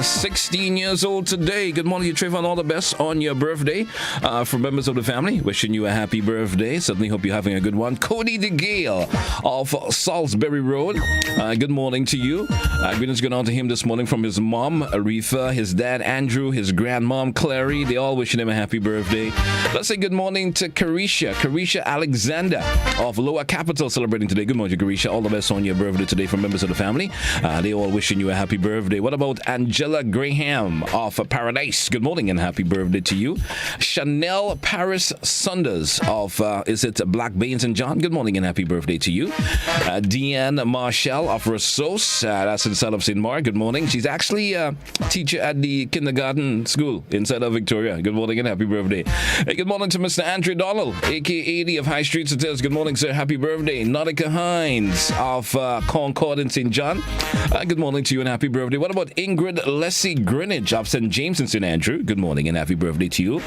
16 years old today. Good morning to you, Trayvon. All the best on your birthday. From members of the family, wishing you a happy birthday. Certainly hope you're having a good one. Cody DeGale of Salisbury Road. Good morning to you. Greetings going on to him this morning from his mom, Aretha, his dad, Andrew, his grandmom, Clary. They all wishing him a happy birthday. Let's say good morning to Carisha Alexander of Lower Capital celebrating today. Good morning, Carisha. All the best on your birthday today from members of the family. They all wishing you a happy birthday. What about Angela Graham of Paradise? Good morning and happy birthday to you. Chanel Paris Saunders of, is it Black Bay and St. John? Good morning and happy birthday to you. Deanne Marshall of Ressos, that's inside of St. Mark. Good morning. She's actually a teacher at the kindergarten school inside of Victoria. Good morning and happy birthday. Hey, good morning to Mr. Andrew Donald, aka of High Street Hotels. Good morning, sir. Happy birthday. Nautica Hines of Concord in St. John. Good morning to you and happy birthday. What about Ingrid Leslie Greenwich of St. James in St. Andrew? Good morning and happy birthday to you.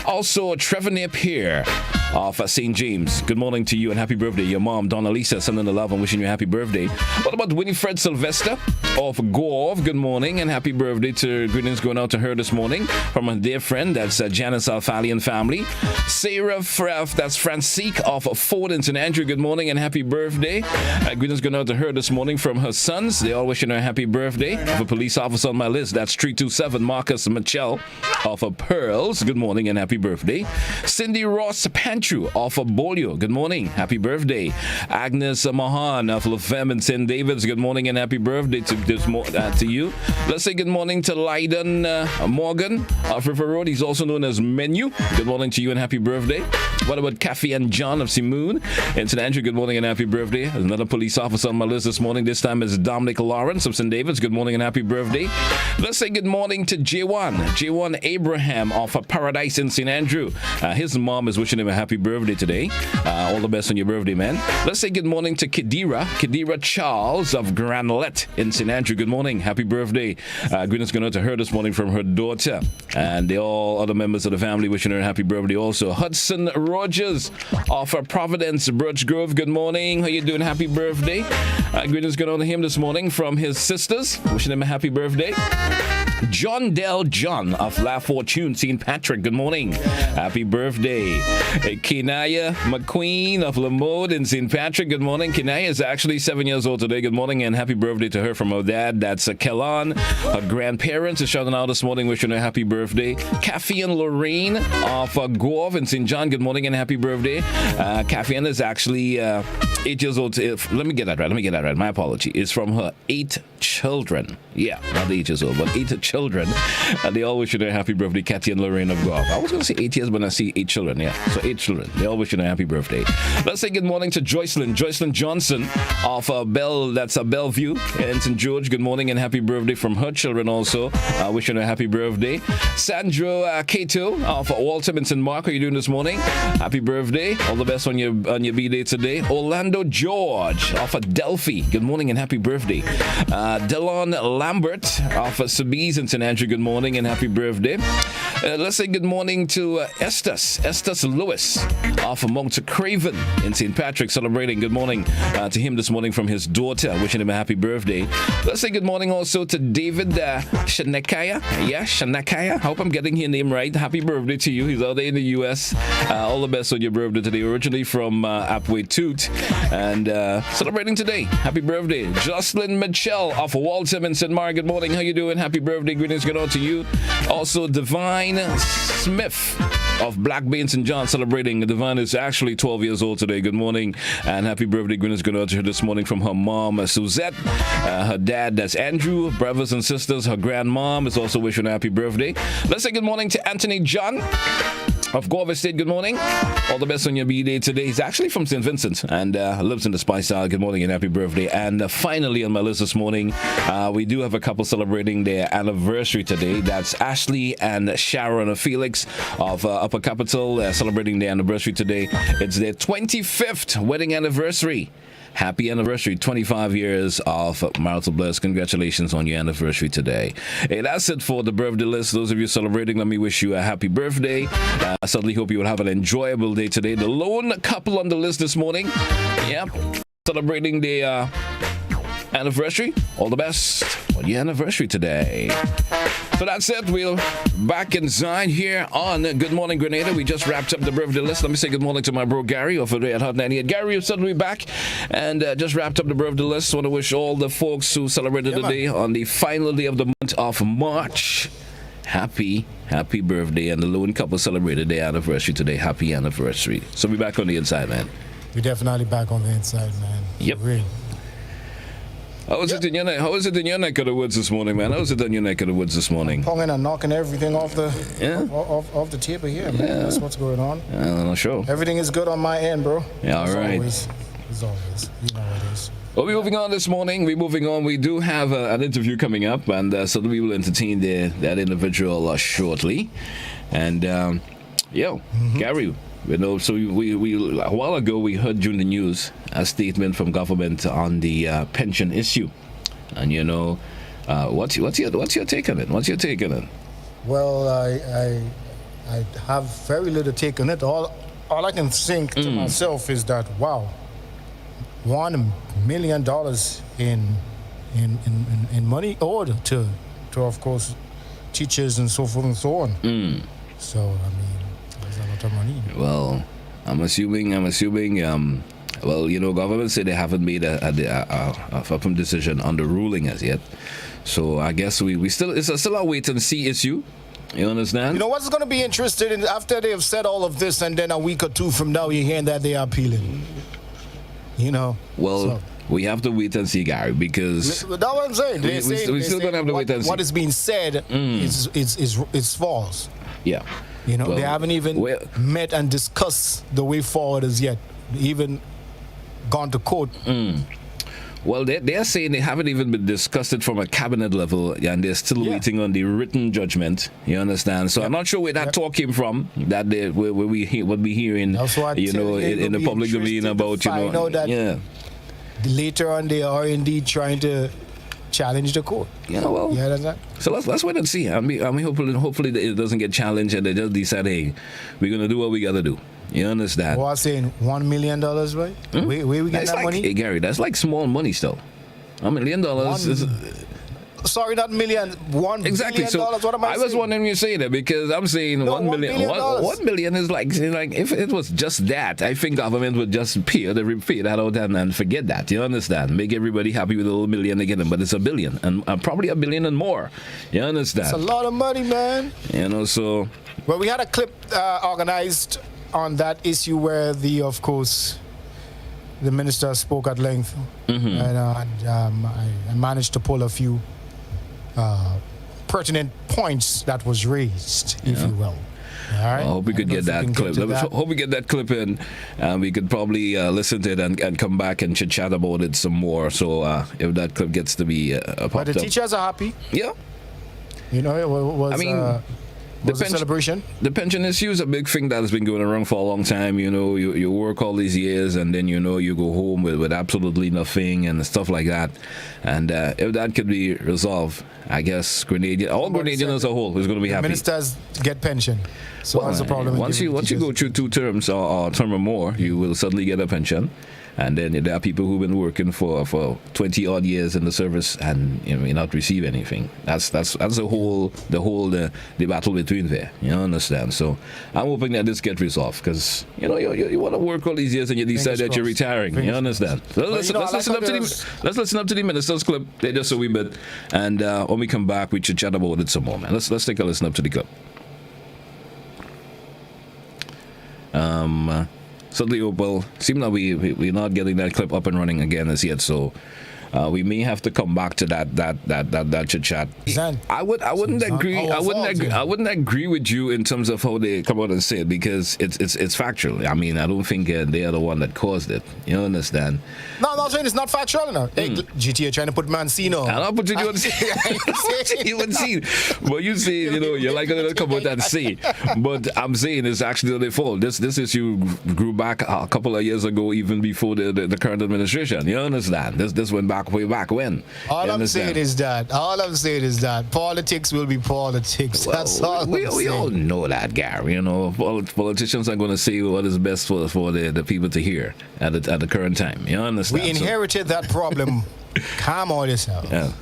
Also, Trevor Napier of St. James. Good morning to you and happy birthday. Your mom, Donna Lisa, sending the love and wishing you a happy birthday. What about Winifred Sylvester of Gove? Good morning and happy birthday. To greetings going out to her this morning from a dear friend. That's Janice Alfalian family. Sarah Freff, that's Francique of Ford in St. Andrew. Good morning and happy birthday. Greetings going out to her this morning from her sons. They all wishing her a happy birthday. I have a police officer on my list. That's 327 Marcus Mitchell of Pearls. Good morning and happy birthday. Cindy Ross Pantru of Bolio. Good morning. Happy birthday. Agnes Mahan of Lefem and St. David's. Good morning and happy birthday to you. Let's say good morning to Lyden Morgan of River Road. He's also known as Menu. Good morning to you and happy birthday. What about Kathy and John of Simoon in St. Andrew? Good morning and happy birthday. There's another police officer on my list this morning. This time is Dominic Lawrence of St. David's. Good morning and happy birthday. Let's say good morning to J1 Abraham of Paradise in St. Andrew. His mom is wishing him a happy birthday today. All the best on your birthday, man. Let's say good morning to Kedira Charles of Granlette in St. Andrew. Good morning. Happy birthday. Greetings going out to her this morning from her daughter. And all other members of the family wishing her a happy birthday also. Hudson Rogers of Providence, Birch Grove. Good morning. How you doing? Happy birthday. Greetings going out to him this morning from his sisters. Wishing him a happy birthday. John Del John of La Fortune, St. Patrick. Good morning. Happy birthday. Kenaya McQueen of Lamode in St. Patrick. Good morning. Kenaya is actually 7 years old today. Good morning and happy birthday to her from her dad. That's Kellan. Her grandparents are shouting out this morning, wishing her a happy birthday. Kathy and Lorraine of Gove in St. John. Good morning and happy birthday. Kathy is actually 8 years old. Let me get that right. My apology. It's from her 8 children. Yeah, not 8 years old, but 8 children. They all wish you a happy birthday, Kathy and Lorraine of Gove. I was going to say 8 years, but I see 8 children. Yeah, so 8 children. They all wish you a happy birthday. Let's say good morning to Joycelyn Johnson of Bellevue in St. George. Good morning and happy birthday from her children also. Wishing her a happy birthday. Sandro Cato of Waltham and St. Mark. How are you doing this morning? Happy birthday. All the best on your B-Day today. Orlando George of Delphi. Good morning and happy birthday. Delon Lambert of Sobeys in St. Andrew. Good morning and happy birthday. Let's say good morning to Estes Lewis of Mount Craven in St. Patrick, celebrating. Good morning to him this morning from his daughter, wishing him a happy birthday. Let's say good morning also to David Shanakaya. Yeah, Shanakaya. Hope I'm getting your name right. Happy birthday to you. He's out there in the U.S. All the best on your birthday today. Originally from Apway Toot and celebrating today. Happy birthday. Jocelyn Mitchell of Waltham and St. Mark. Good morning. How you doing? Happy birthday. Greetings going on to you. Also, Divine Smith of Black Bay and St. John celebrating. Divine is actually 12 years old today. Good morning and happy birthday. Greetings going on to her this morning from her mom, Suzette. Her dad, that's Andrew. Brothers and sisters. Her grandmom is also wishing a happy birthday. Let's say good morning to Anthony John of Gove Estate. Good morning. All the best on your B-Day today. He's actually from St. Vincent and lives in the Spice Isle. Good morning and happy birthday. And finally on my list this morning, we do have a couple celebrating their anniversary today. That's Ashley and Sharon Felix of Upper Capital celebrating their anniversary today. It's their 25th wedding anniversary. Happy anniversary, 25 years of marital bliss. Congratulations on your anniversary today. Hey, that's it for the birthday list. Those of you celebrating, let me wish you a happy birthday. I certainly hope you will have an enjoyable day today. The lone couple on the list this morning, yep, celebrating the anniversary. All the best on your anniversary today. So that's it. We're back inside here on Good Morning Grenada. We just wrapped up the birthday list. Let me say good morning to my bro Gary over there at Hot 98. Gary, you're suddenly back and just wrapped up the birthday list. Want to wish all the folks who celebrated today on the final day of the month of March happy birthday. And the lone couple celebrated their anniversary today. Happy anniversary. So we're back on the inside, man. We're definitely back on the inside, man. Yep. Really. How is it in your neck? How is it in your neck of the woods this morning, man? How is it in your neck of the woods this morning? Ponging and knocking everything off the off the table here, man. Yeah. That's what's going on. I'm not sure. Everything is good on my end, bro. Yeah, all right. As always. You know what it is. Well, we're moving on this morning. We're moving on. We do have an interview coming up, and so we will entertain that individual shortly. And Gary, you know, so we a while ago we heard during the news a statement from government on the pension issue, and you know, what's your take on it? What's your take on it? Well, I have very little take on it. All I can think to myself is that wow, $1 million in money owed to of course teachers and so forth and so on. So I mean, there's a lot of money. Well, I'm assuming. Well, you know, government say they haven't made a firm decision on the ruling as yet. So I guess we still it's still a wait and see issue. You understand? You know what's going to be interesting in, after they have said all of this, and then a week or two from now you're hearing that they are appealing. You know. Well, we have to wait and see, Gary, because that's what I'm saying. We still gonna have to wait and see. What is being said is false. Yeah. You know, they haven't even met and discussed the way forward as yet. Even gone to court. Well, they're saying they haven't even been discussed it from a cabinet level, and they're still waiting on the written judgment. You understand? So I'm not sure where that talk came from. That they what we hearing, you know, in the public domain about, you know, later on they are indeed trying to challenge the court. Yeah, well. Yeah, that's that. So let's wait and see. I mean, hopefully it doesn't get challenged, and they just decide, hey, we're gonna do what we gotta do. You understand? Well, I'm saying $1 million, right? Where we get that money? Hey, Gary, that's like small money still. $1 million is. Sorry, not million. $1 exactly. billion. So What am I saying? was wondering when you say that, because I'm saying $1 million. $1 million is like if it was just that, I think government would just pay that out and forget that. You understand? Make everybody happy with a little million again, but it's $1 billion and probably $1 billion and more. You understand? It's a lot of money, man. You know, so. Well, we had a clip organized on that issue where of course, the minister spoke at length, and I managed to pull a few pertinent points that was raised, if you will. All right. I hope we could get that clip. Hope we get that clip in, and we could probably listen to it and come back and chat about it some more. So if that clip gets to be popped but the teachers are happy. Yeah. You know, it was. I mean. The celebration? The pension issue is a big thing that has been going around for a long time. You know, you work all these years, and then, you know, you go home with absolutely nothing and stuff like that. And if that could be resolved, I guess Grenadian as a whole is going to be happy. Ministers get pension. So that's the problem. Once you go through 2 terms or term or more, you will suddenly get a pension. And then there are people who've been working for 20 odd years in the service and, you know, may not receive anything. That's the whole battle between there. You understand? So I'm hoping that this gets resolved, because, you know, you want to work all these years and you decide that you're retiring. You understand? So let's listen up to the minister's clip. They just a wee bit, and when we come back, we should chat about it some more, man. Let's take a listen up to the clip. Suddenly, well, seems that we're not getting that clip up and running again as yet, so we may have to come back to that chit chat. I wouldn't agree with you in terms of how they come out and say it, because it's factual. I mean, I don't think they are the one that caused it. You understand? No, I'm not saying it's not factual enough. Hey, GTA trying to put Mancino. I'm not putting you on scene. But you see, you know, you're like going to come out and say. But I'm saying it's actually their fault. This issue grew back a couple of years ago, even before the current administration. You understand? This went back way back when. All I'm saying is that politics will be politics. Well, that's all. We all know that, Gary. You know, politicians are going to say what is best for the people to hear at the current time. You understand? We inherited that problem. Calm all this out. Yeah.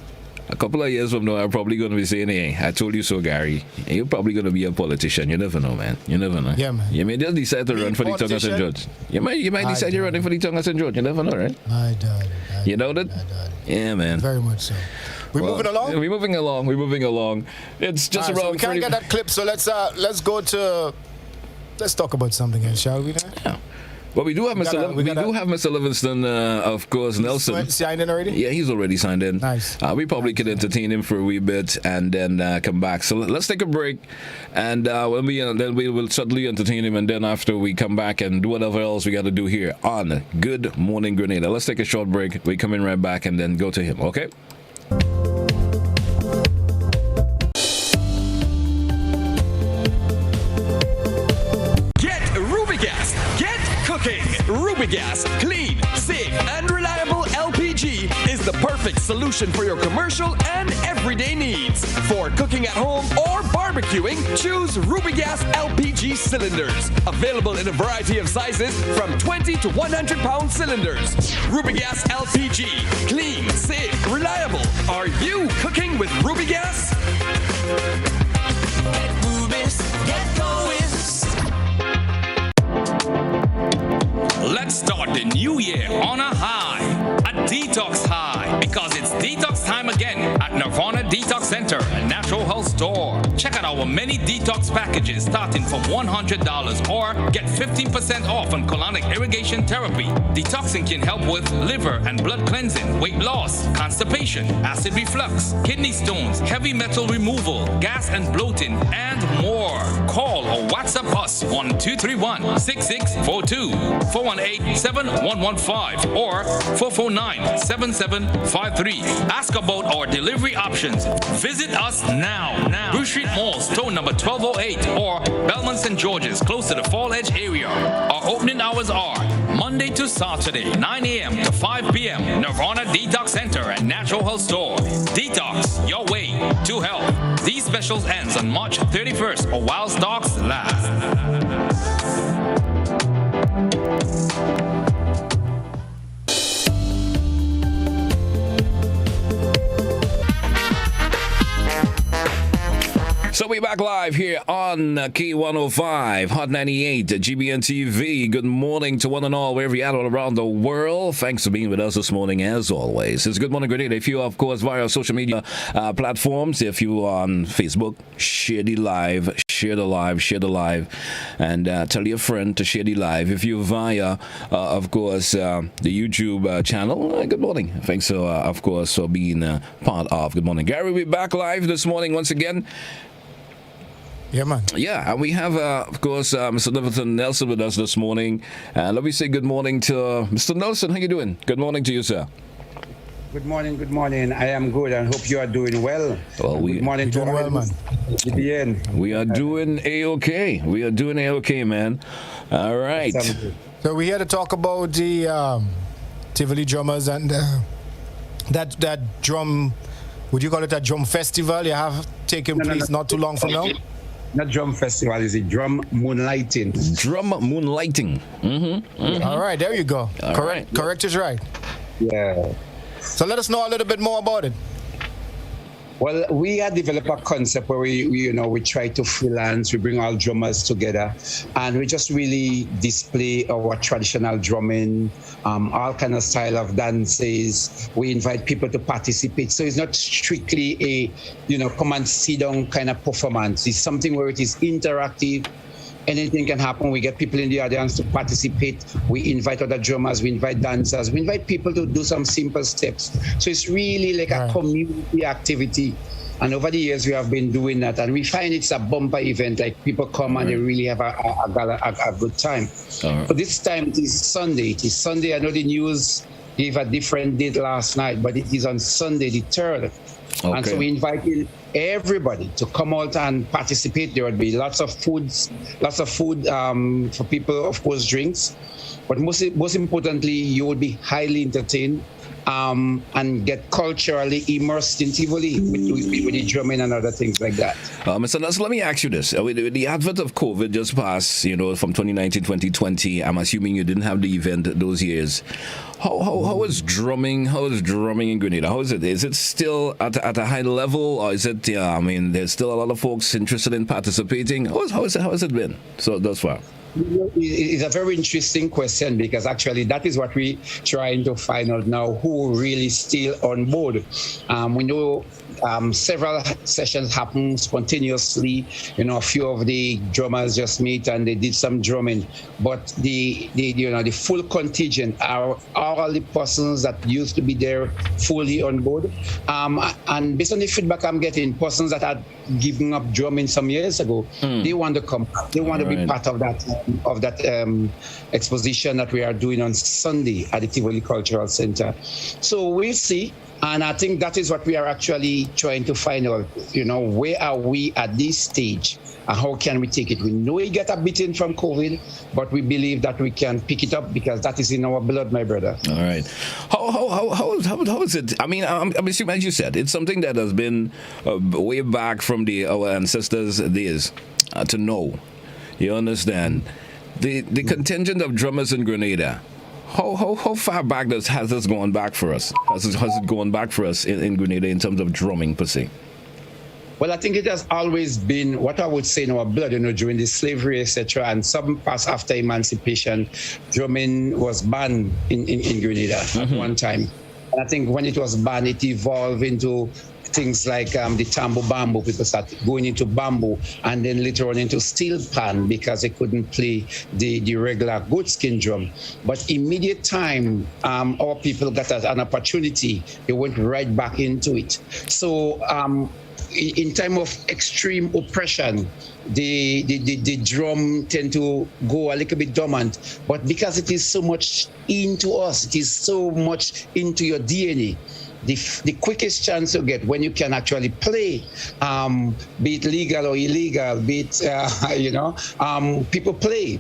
A couple of years from now, I'm probably going to be saying, hey, I told you so, Gary. You're probably going to be a politician. You never know, man. You never know. Yeah, man. You may just decide to run for the Tonga St. George. You might decide you're running for the Tonga St. George. You never know, right? I doubt it. You know that? Yeah, man. Very much so. moving along. We're moving along. We're moving along. It's just All right, around. so we can't get that clip. So let's go to. Let's talk about something else, shall we? Then? Yeah. Well, we do have Mr. Livingston, of course, Nelson. Signed in already? Yeah, he's already signed in. Nice. We probably could entertain him for a wee bit and then come back. So let's take a break, and when we will certainly entertain him, and then after we come back and do whatever else we got to do here on Good Morning Grenada. Let's take a short break. We come in right back and then go to him. Okay. Rubigas, clean, safe, and reliable LPG is the perfect solution for your commercial and everyday needs. For cooking at home or barbecuing, choose Rubigas LPG cylinders. Available in a variety of sizes from 20 to 100 pound cylinders. Rubigas LPG, clean, safe, reliable. Are you cooking with Rubigas? Get Rubis, get going. Let's start the new year on a high, a detox high, because it's detox time again at Nirvana Detox Center and Natural Health Store. Check out our many detox packages starting from $100 or get 15% off on colonic irrigation therapy. Detoxing can help with liver and blood cleansing, weight loss, constipation, acid reflux, kidney stones, heavy metal removal, gas and bloating, and more. Call or WhatsApp us on 231-6642, 418-7115, or 449-7753. Ask about our delivery options. Visit us now. Bruce Street Mall, store number 1208, or Belmont St. George's, close to the Fall Edge area. Our opening hours are Monday to Saturday, 9 a.m. to 5 p.m. Nirvana Detox Center and Natural Health Store. Detox, your way to health. These specials ends on March 31st or while stocks last. So we're back live here on K105, Hot 98, GBN TV. Good morning to one and all, wherever you're at all around the world. Thanks for being with us this morning, as always. It's Good Morning Grenada. If you are, of course, via social media platforms, if you are on Facebook, share the live, and tell your friend to share the live. If you're via, of course, the YouTube channel, good morning. Thanks, of course, for being part of Good Morning. Gary, we're back live this morning once again. Yeah, man. Yeah, and we have, of course, Mr. Livingston Nelson with us this morning. Let me say good morning to Mr. Nelson. How you doing? Good morning to you, sir. Good morning. I am good and hope you are doing well. Well, good morning to all, man. We are doing A-OK. Man. All right. So we're here to talk about the Tivoli drummers and that drum, would you call it a drum festival you have taken place not too long from now? Not drum festival, is it drum moonlighting? Mm-hmm. All right, there you go. Correct is right. Yeah. So let us know a little bit more about it. Well, we have developed a concept where we try to freelance, we bring all drummers together, and we just really display our traditional drumming, all kind of style of dances. We invite people to participate. So it's not strictly a, come and sit down kind of performance. It's something where it is interactive. Anything can happen. We get people in the audience to participate. We invite other drummers. We invite dancers. We invite people to do some simple steps. So it's really like a community activity. And over the years, we have been doing that. And we find it's a bumper event. Like people come and they really have a good time. But this time it is Sunday. I know the news gave a different date last night, but it is on Sunday, the 3rd. Okay. And so we invited everybody to come out and participate. There would be lots of food for people, of course, drinks. But most importantly, you will be highly entertained and get culturally immersed in Tivoli with the drumming and other things like that. Mr. Nelson, let me ask you this. With the advent of COVID just passed, from 2019, 2020, I'm assuming you didn't have the event those years. How is drumming? How is drumming in Grenada? How is it? Is it still at a high level, or is it? There's still a lot of folks interested in participating. How has it been so thus far? It's a very interesting question because actually that is what we're trying to find out now, who really still on board. We know several sessions happen spontaneously. A few of the drummers just meet and they did some drumming, but the full contingent are all the persons that used to be there fully on board. And based on the feedback I'm getting, persons that had given up drumming some years ago, they want to come. They want to be part of that exposition that we are doing on Sunday at the Tivoli Cultural Center. So we'll see. And I think that is what we are actually trying to find out, where are we at this stage and how can we take it? We know we get a beating from COVID, but we believe that we can pick it up because that is in our blood, my brother. All right. How is it? I mean, I'm assuming, as you said, it's something that has been way back from our ancestors' days to know. You understand? The contingent of drummers in Grenada, how far back has this gone back for us? Has it gone back for us in Grenada in terms of drumming per se? Well, I think it has always been what I would say in our blood, during the slavery, etc. And some parts after emancipation, drumming was banned in Grenada at one time. And I think when it was banned, it evolved into things like the tambo bamboo. People started going into bamboo and then later on into steel pan because they couldn't play the regular goatskin drum. But immediate time, our people got an opportunity. They went right back into it. So in time of extreme oppression, the drum tend to go a little bit dormant. But because it is so much into us, it is so much into your DNA, the quickest chance you get when you can actually play, be it legal or illegal, be it, people play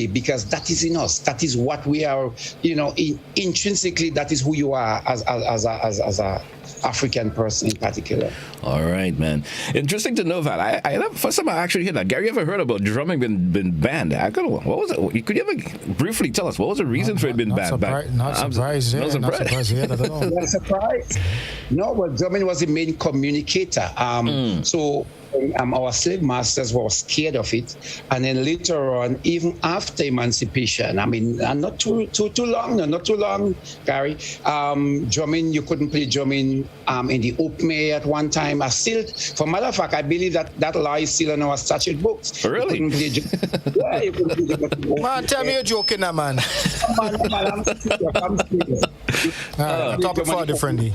because that is in us. That is what we are, intrinsically, that is who you are as a African person in particular. All right, man. Interesting to know that. I first time I actually heard that. Gary, ever heard about drumming been banned? What was it? Could you ever briefly tell us what was the reason for it being banned? Not surprised. Not surprised. Yeah, not at all. Not surprised. No, well, drumming was the main communicator. So our slave masters were scared of it, and then later on, even after emancipation, not too long, Gary. Drumming, you couldn't play drumming in the open air at one time. For matter of fact, I believe that law is still in our statute books. Really? You couldn't play man, tell me you're joking, now, man. Topic for differently.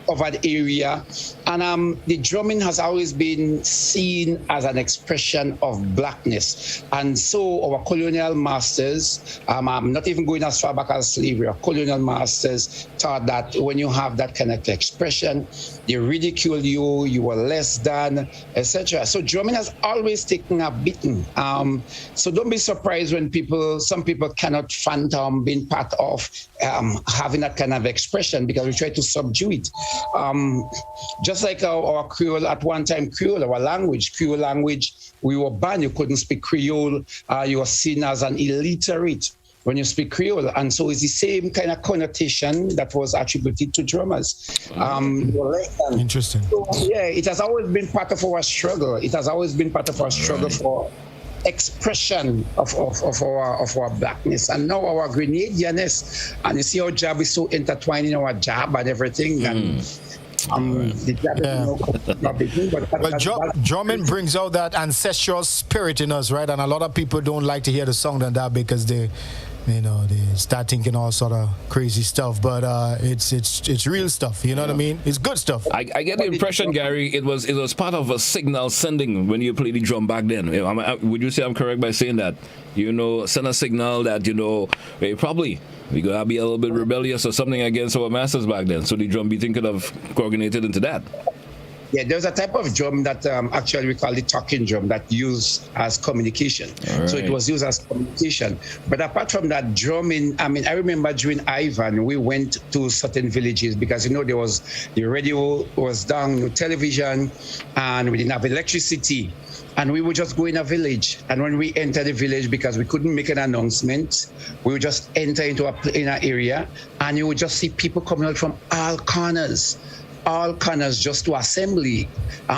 Covered area, and the drumming has always been seen as an expression of blackness, and so our colonial masters, I'm not even going as far back as slavery, our colonial masters thought that when you have that kind of expression, they ridicule you, you were less than, etc. So drumming has always taken a beating. So don't be surprised when some people cannot fathom being part of having that kind of expression, because we try to subdue it. Just like our Creole at one time, Creole language, we were banned. You couldn't speak Creole. You were seen as an illiterate when you speak Creole. And so it's the same kind of connotation that was attributed to drummers. Interesting. So, yeah, it has always been part of our struggle. It has always been part of our struggle for expression of our blackness, and now our Grenadianness. And you see our job is so intertwined in our job and everything. And drumming brings out that ancestral spirit in us, right? And a lot of people don't like to hear the song than that because they start thinking all sort of crazy stuff, but it's real stuff. You know what I mean? It's good stuff. I get the impression, Gary, it was part of a signal sending when you played the drum back then. Would you say I'm correct by saying that? Send a signal that probably we're gonna be a little bit rebellious or something against our masters back then. So the drum beating could have coordinated into that. Yeah, there's a type of drum that actually we call the talking drum that used as communication. Right. So it was used as communication. But apart from that, drumming, I remember during Ivan, we went to certain villages because, there was the radio was down, television, and we didn't have electricity. And we would just go in a village. And when we entered the village, because we couldn't make an announcement, we would just enter into an area, and you would just see people coming out from all corners. all corners just to assembly,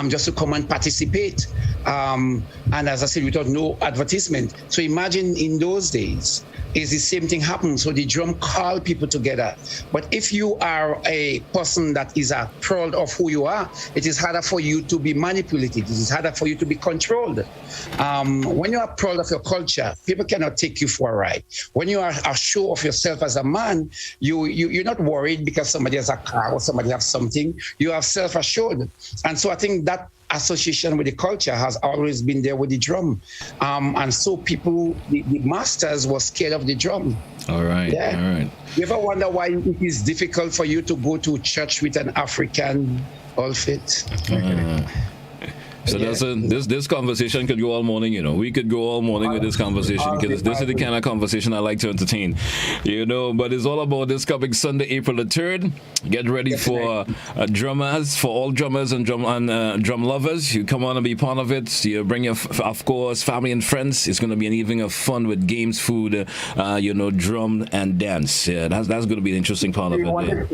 just to come and participate. And as I said, without no advertisement. So imagine in those days, is the same thing happens. So the drum call people together. But if you are a person that is proud of who you are, it is harder for you to be manipulated. It is harder for you to be controlled. When you are proud of your culture, people cannot take you for a ride. When you are sure of yourself as a man, you're not worried because somebody has a car or somebody has something. You are self-assured. And so I think that association with the culture has always been there with the drum. And so people, the masters were scared of the drum. All right. Yeah. All right. You ever wonder why it is difficult for you to go to church with an African outfit? So this conversation could go all morning, you know. We could go all morning with this conversation because this is the kind of conversation I like to entertain, you know. But it's all about this coming Sunday, April the 3rd. Get ready for drummers, for all drummers and drum lovers. You come on and be part of it. You bring your, of course, family and friends. It's going to be an evening of fun with games, food, you know, drum and dance. Yeah, that's going to be an interesting part of it.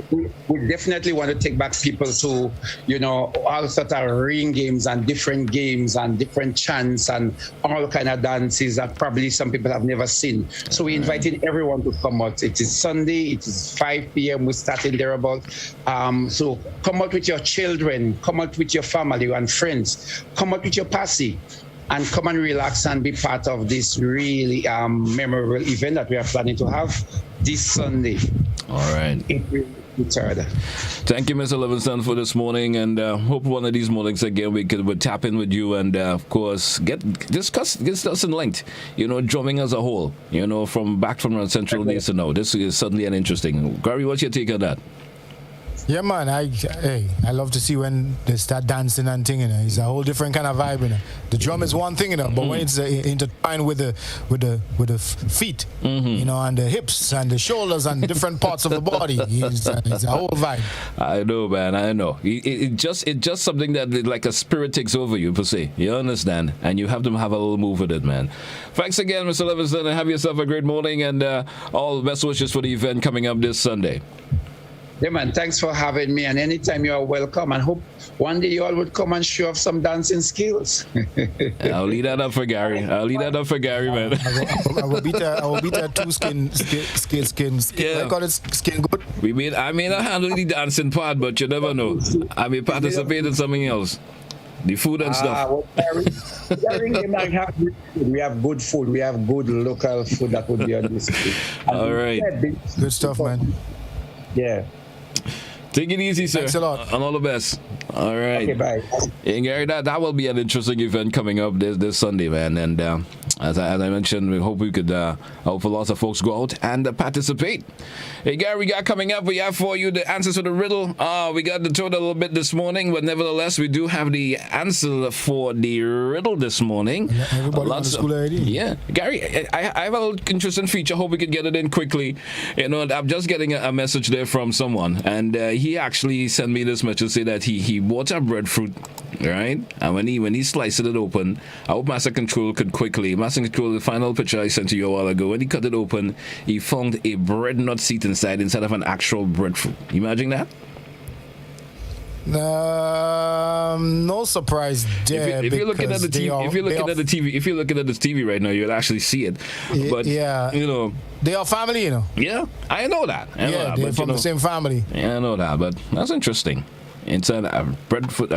We definitely want to take back people to, you know, all sort of ring games and different games and different chants and all kind of dances that probably some people have never seen. So we invited everyone to come out. It is Sunday, it is 5 p.m. We're starting there about. So come out with your children, come out with your family and friends, come out with your posse, and come and relax and be part of this really memorable event that we are planning to have this Sunday. All right. April 3rd. Thank you, Mr. Livingston, for this morning, and hope one of these mornings again we would tap in with you and of course discuss in length, you know, drumming as a whole, you know, from Central Days to now. This is certainly an interesting. Gary, what's your take on that? Yeah, man. I love to see when they start dancing and thing. You know, it's a whole different kind of vibe. You know, the drum is one thing, you know, but when it's intertwined with the feet, you know, and the hips and the shoulders and different parts of the body, it's a whole vibe. I know, man. I know. It just something that like a spirit takes over you, per se. You understand, and you have to have a little move with it, man. Thanks again, Mr. Livingston, and have yourself a great morning, and all the best wishes for the event coming up this Sunday. Yeah, man, thanks for having me. And anytime you are welcome. And hope one day you all would come and show off some dancing skills. I'll leave that up for Gary. Man. I will beat a two skin. Yeah. I call it skin good. I may not handle the dancing part, but you never know. I may participate in something else. The food and stuff. We have good food. We have good local food that would be on this. All right. Good stuff, man. Yeah. Take it easy, sir. Thanks a lot. And all the best. All right. Okay, bye. And Gary, that will be an interesting event coming up this Sunday, man. And as I mentioned, we hope we could hope lots of folks go out and participate. Hey, Gary, we got coming up. We have for you the answers to the riddle. We got the total a little bit this morning, but nevertheless, we do have the answer for the riddle this morning. Everybody on the school already? Yeah. Gary, I have a little interesting feature. Hope we can get it in quickly. You know, I'm just getting a message there from someone, and he actually sent me this message to say that he bought a breadfruit, right? And when he sliced it open, I hope Master Control could quickly. Master Control, the final picture I sent to you a while ago, when he cut it open, he found a bread nut seed inside instead of an actual breadfruit. You imagine that? No surprise there. If you're looking at the TV, if you're looking at the TV right now, you'll actually see it. But yeah, you know, they are family, you know. Yeah, I know that. They're from the same family. Yeah, I know that, but that's interesting. Inside a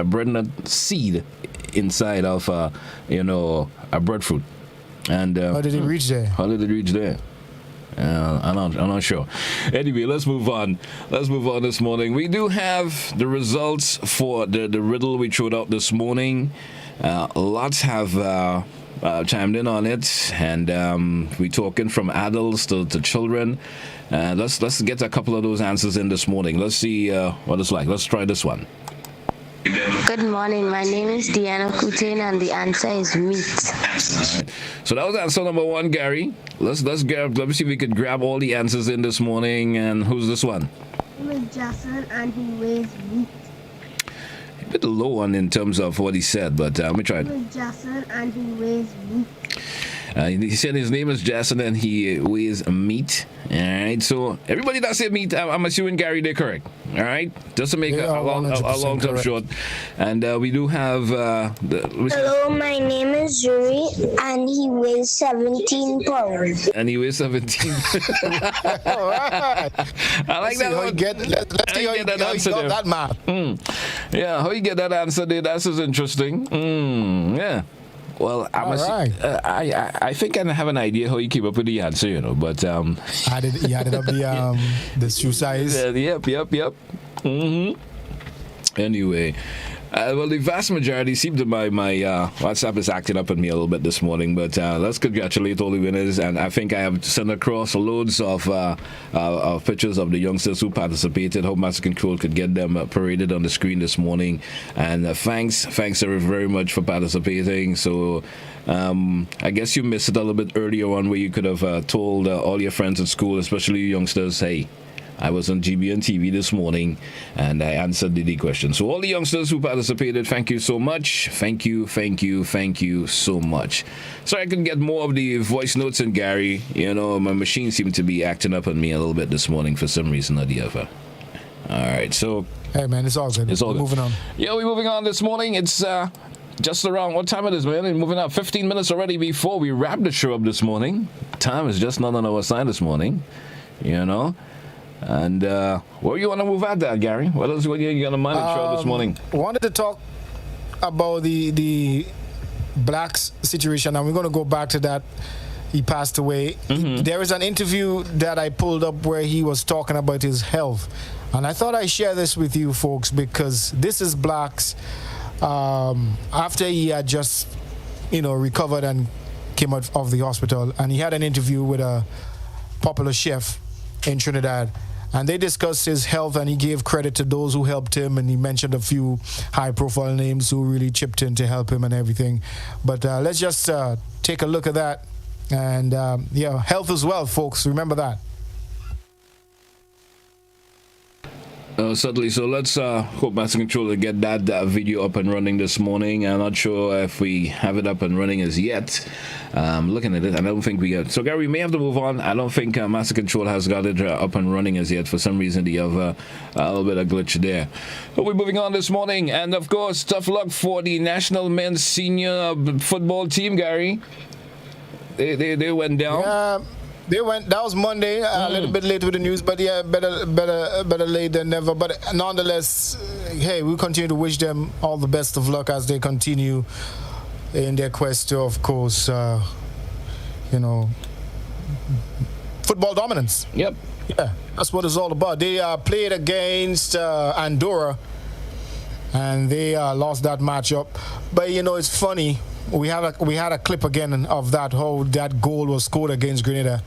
bread nut seed inside of a breadfruit. And how did it reach there? I'm not sure. Anyway, let's move on. This morning. We do have the results for the riddle we threw out this morning. Lots have chimed in on it, and we're talking from adults to children. Let's get a couple of those answers in this morning. Let's see what it's like. Let's try this one. Good morning. My name is Deanna Kutain, and the answer is meat. Right. So that was answer number one, Gary. Let's grab. Let me see if we could grab all the answers in this morning. And who's this one? My name is Jason, and he weighs meat. A bit low on in terms of what he said, but let me try it. My name is Jason, and he weighs meat. He said his name is Jason and he weighs meat. All right, so everybody that said meat, I'm assuming, Gary, they're correct. All right, just to make a long time short. And we do have... Hello, my name is Yuri, and he weighs 17 pounds. And he weighs 17. All right. I like that one. Let's see how you get that math. Yeah, how you get that answer there, that's just interesting. Yeah. Well, I think I have an idea how you keep up with the answer, you know, but... He added up the shoe size. Yep. Mm-hmm. Anyway... well, the vast majority seem to my WhatsApp is acting up at me a little bit this morning, but let's congratulate all the winners. And I think I have sent across loads of pictures of the youngsters who participated. Hope Master Control could get them paraded on the screen this morning. And thanks very much for participating. So I guess you missed it a little bit earlier on where you could have told all your friends at school, especially you youngsters, hey, I was on GBN TV this morning and I answered the question. So all the youngsters who participated, thank you so much. Thank you so much. Sorry I couldn't get more of the voice notes in, Gary. You know, my machine seemed to be acting up on me a little bit this morning for some reason or the other. All right, so... Hey, man, it's all good. It's all good. Moving on. Yeah, we're moving on this morning. It's... just around what time it is, man? We're moving up 15 minutes already before we wrap the show up this morning. Time is just not on our side this morning, you know. And where you want to move at that, Gary? What else are you going to mind the show this morning? Wanted to talk about the blacks situation, and we're going to go back to that. He passed away. Mm-hmm. There is an interview that I pulled up where he was talking about his health, and I thought I'd share this with you folks because this is blacks after he had just recovered and came out of the hospital, and he had an interview with a popular chef in Trinidad, and they discussed his health, and he gave credit to those who helped him, and he mentioned a few high-profile names who really chipped in to help him and everything. But let's just take a look at that, and health is wealth, folks. Remember that. Certainly. So let's hope Master Control to get that video up and running this morning. I'm not sure if we have it up and running as yet. Looking at it, I don't think we got. So Gary, we may have to move on. I don't think Master Control has got it up and running as yet. For some reason, the other a little bit of glitch there. But we're moving on this morning, and of course, tough luck for the national men's senior football team, Gary. They went down. Yeah. They went. That was Monday. A little bit late with the news, but yeah, better late than never. But nonetheless, hey, we continue to wish them all the best of luck as they continue in their quest to, of course, football dominance. Yep. Yeah, that's what it's all about. They played against Andorra, and they lost that matchup. But it's funny. We had a clip again of that, how that goal was scored against Grenada.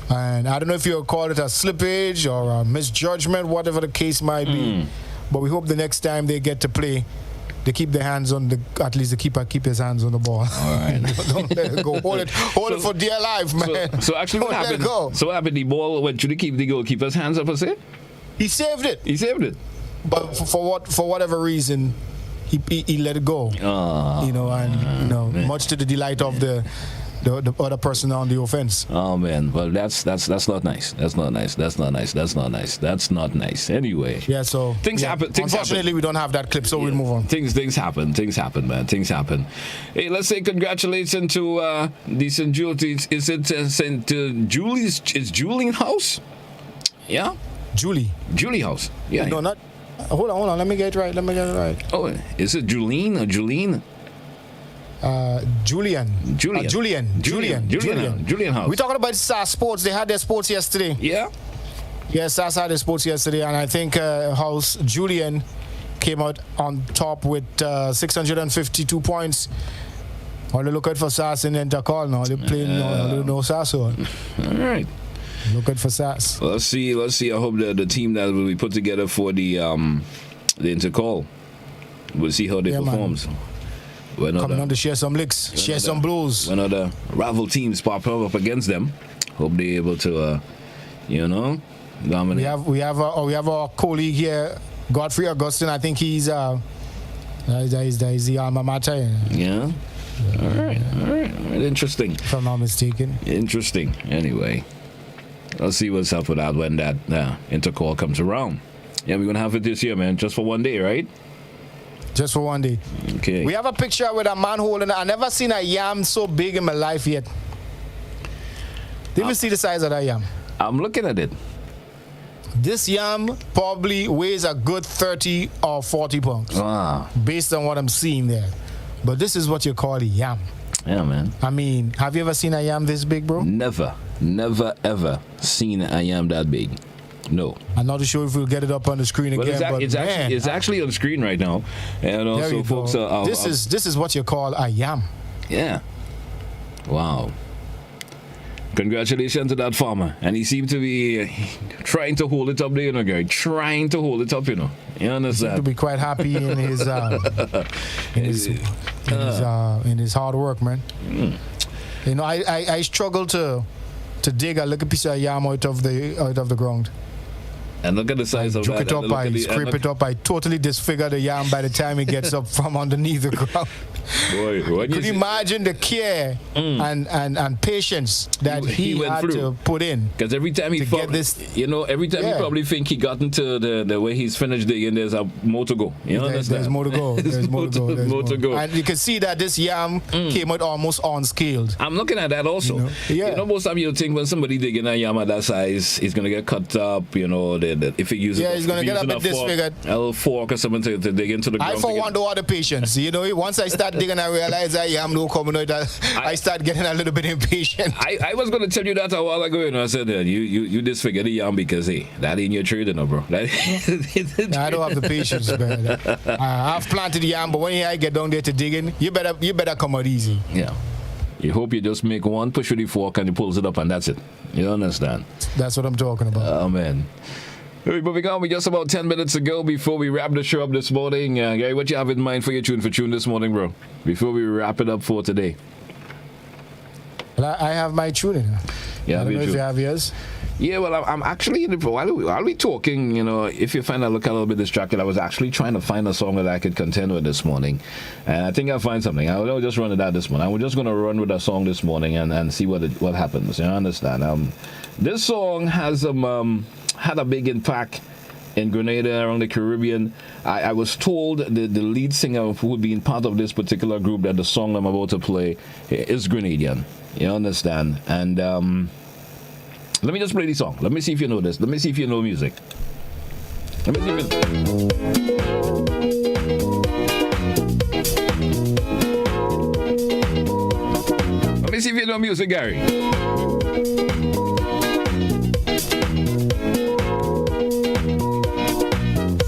And I don't know if you'll call it a slippage or a misjudgment, whatever the case might be. But we hope the next time they get to play, they keep their hands on at least the keeper keep his hands on the ball. All right. Don't let it go. Hold it for dear life, man. So actually what happened? So what happened? The ball went to the goalkeeper's hands up, I say? He saved it. But for whatever reason, he let it go, much to the delight of the other person on the offense. Oh man, well that's not nice. That's not nice. Anyway, yeah. So things happen. Unfortunately, we don't have that clip, so we'll move on. Things happen, man. Things happen. Hey, let's say congratulations to the St. Julie's. Is it St. Julie's? Is Julian House? Yeah, Julie House. Yeah. No, not. Hold on. Let me get it right. Oh, is it Julene or Julene? Julian House. We're talking about SAS Sports. They had their sports yesterday. Yeah. Yes, SAS had their sports yesterday, and I think House Julian came out on top with 652 points. All they look out for SAS in the Intercall now. They're playing no SAS on. All right. Look good for SAS. Let's see. I hope the team that will be put together for the Intercall, we'll see how they performs. Coming on to share some licks, share some blows. When other rival teams pop up against them, hope they're able to, dominate. We have our colleague here, Godfrey Augustine. I think he's the alma mater. Yeah. All right. Interesting. If I'm not mistaken. Interesting. Anyway, let's see what's up with that when that intercall comes around. Yeah, we're going to have it this year, man, just for one day, right? Just for one day. Okay. We have a picture with a man holding. I never seen a yam so big in my life yet. Did you see the size of that yam? I'm looking at it. This yam probably weighs a good 30 or 40 pounds. Wow. Based on what I'm seeing there. But this is what you call a yam. Yeah, man. I mean, have you ever seen a yam this big, bro? Never, ever seen a yam that big. No. I'm not sure if we'll get it up on the screen Well, again. it's actually on screen right now. And also, folks, this is what you call a yam. Yeah. Wow. Congratulations to that farmer. And he seemed to be trying to hold it up there, you know, Gary. Trying to hold it up, you know. You understand? He seemed to be quite happy in his in his hard work, man. You know, I struggle to dig a little piece of yam out of the ground. And look at the size of Juke that. it up, I scrape it up. I totally disfigure the yam by the time it gets up from underneath the ground. Boy, could you imagine the care and patience that he went had through to put in? Because every time he get this, you probably think he got into the way he's finished digging, there's a more to go. You understand? There's more to go. There's more to go. go. And you can see that this yam came out almost unscaled. I'm looking at that also. You know, most of you think when somebody digging a yam at that size, he's gonna get cut up. You know, if he uses he's gonna get a bit disfigured. A fork or something to dig into the ground. I for one don't have the patience. You know, once I start digging, I realize that yam no coming out. I start getting a little bit impatient. I was gonna tell you that a while ago, and I said you disfigure the yam because that ain't your trade, no, bro. I don't have the patience, man. I've planted yam, but when I get down there to digging, you better come out easy. Yeah. You hope you just make one push with the fork and he pulls it up and that's it. You understand? That's what I'm talking about. Oh, man. Hey, moving on, we just about 10 minutes to go before we wrap the show up this morning. Gary, what you have in mind for your tune this morning, bro? Before we wrap it up for today. Well, I have my tune in. Yeah, I don't know if you have yours. Yeah, well, I'm actually, while we talking, you know, if you find I look a little bit distracted, I was actually trying to find a song that I could contend with this morning. And I think I'll find something. I'll just run it out this morning. I'm just going to run with a song this morning and see what happens. You understand? This song has had a big impact in Grenada, around the Caribbean. I was told the lead singer who would be part of this particular group that the song I'm about to play is Grenadian. You understand? And let me just play this song. Let me see if you know this. Let me see if you know music. Let me see if you know music, Gary.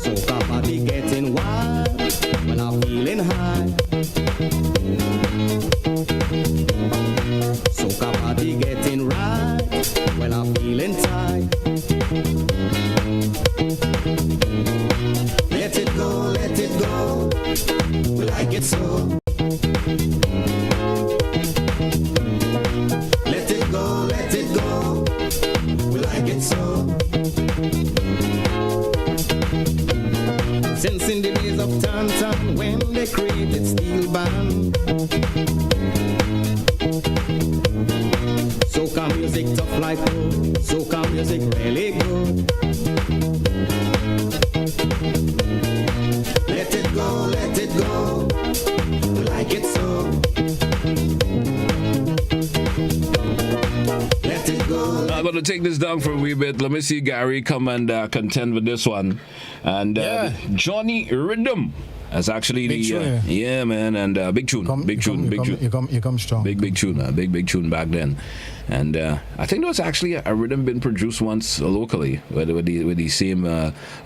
Soca party getting wild when I'm feeling high. Soca party getting right when I'm feeling tight. Let it go, we like it so. Let it go, we like it so. Since in the days of Tantan, when they created steel band, soca music tough like wood, soca music really good. Let it go, we like it so. Let it go. I'm going to take this down for a wee bit. Let me see Gary come and contend with this one. And Johnny Rhythm. That's actually big tune, yeah, man, and big tune. You come strong. Big tune, big tune back then, and I think there was actually a rhythm been produced once locally with the same,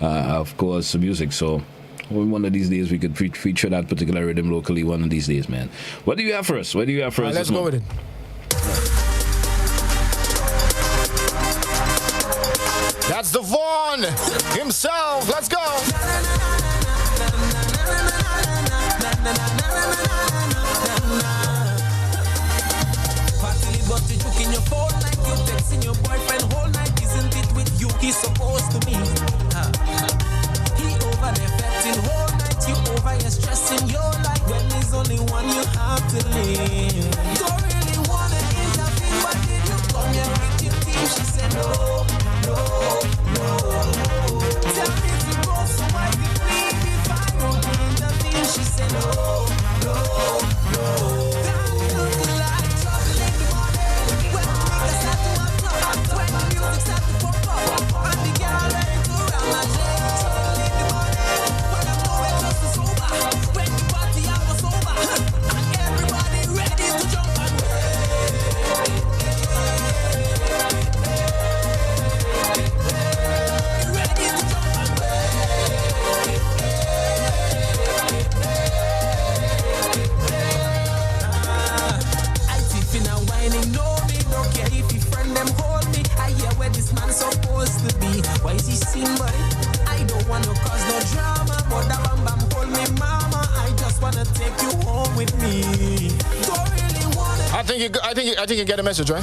of course, music. So one of these days we could feature that particular rhythm locally. One of these days, man. What do you have for us? Let's go with it. That's the Vaughn himself. Let's go. But you took in your phone like you're texting your boyfriend whole night. Isn't it with you he's supposed to be? He over there fetting whole night. You over here stressing your life when there's only one you have to live. Don't really wanna intervene, but did you come here with your team? She said no, no, no. Tell me to go so I can leave if I don't intervene. She said no, no, no. Daddy looking like trouble in the morning. When the niggas start to act up, when the music start to pop up, and the girl ready to round my leg. Trouble in the morning. When I'm nowhere close to sober, when the party I was over, and everybody ready to jump and supposed to be. Why is he sing, buddy? I don't wanna cause no drama, but that bam bam call me mama. I just wanna take you home with me. Don't really wanna. I think you get a message, right?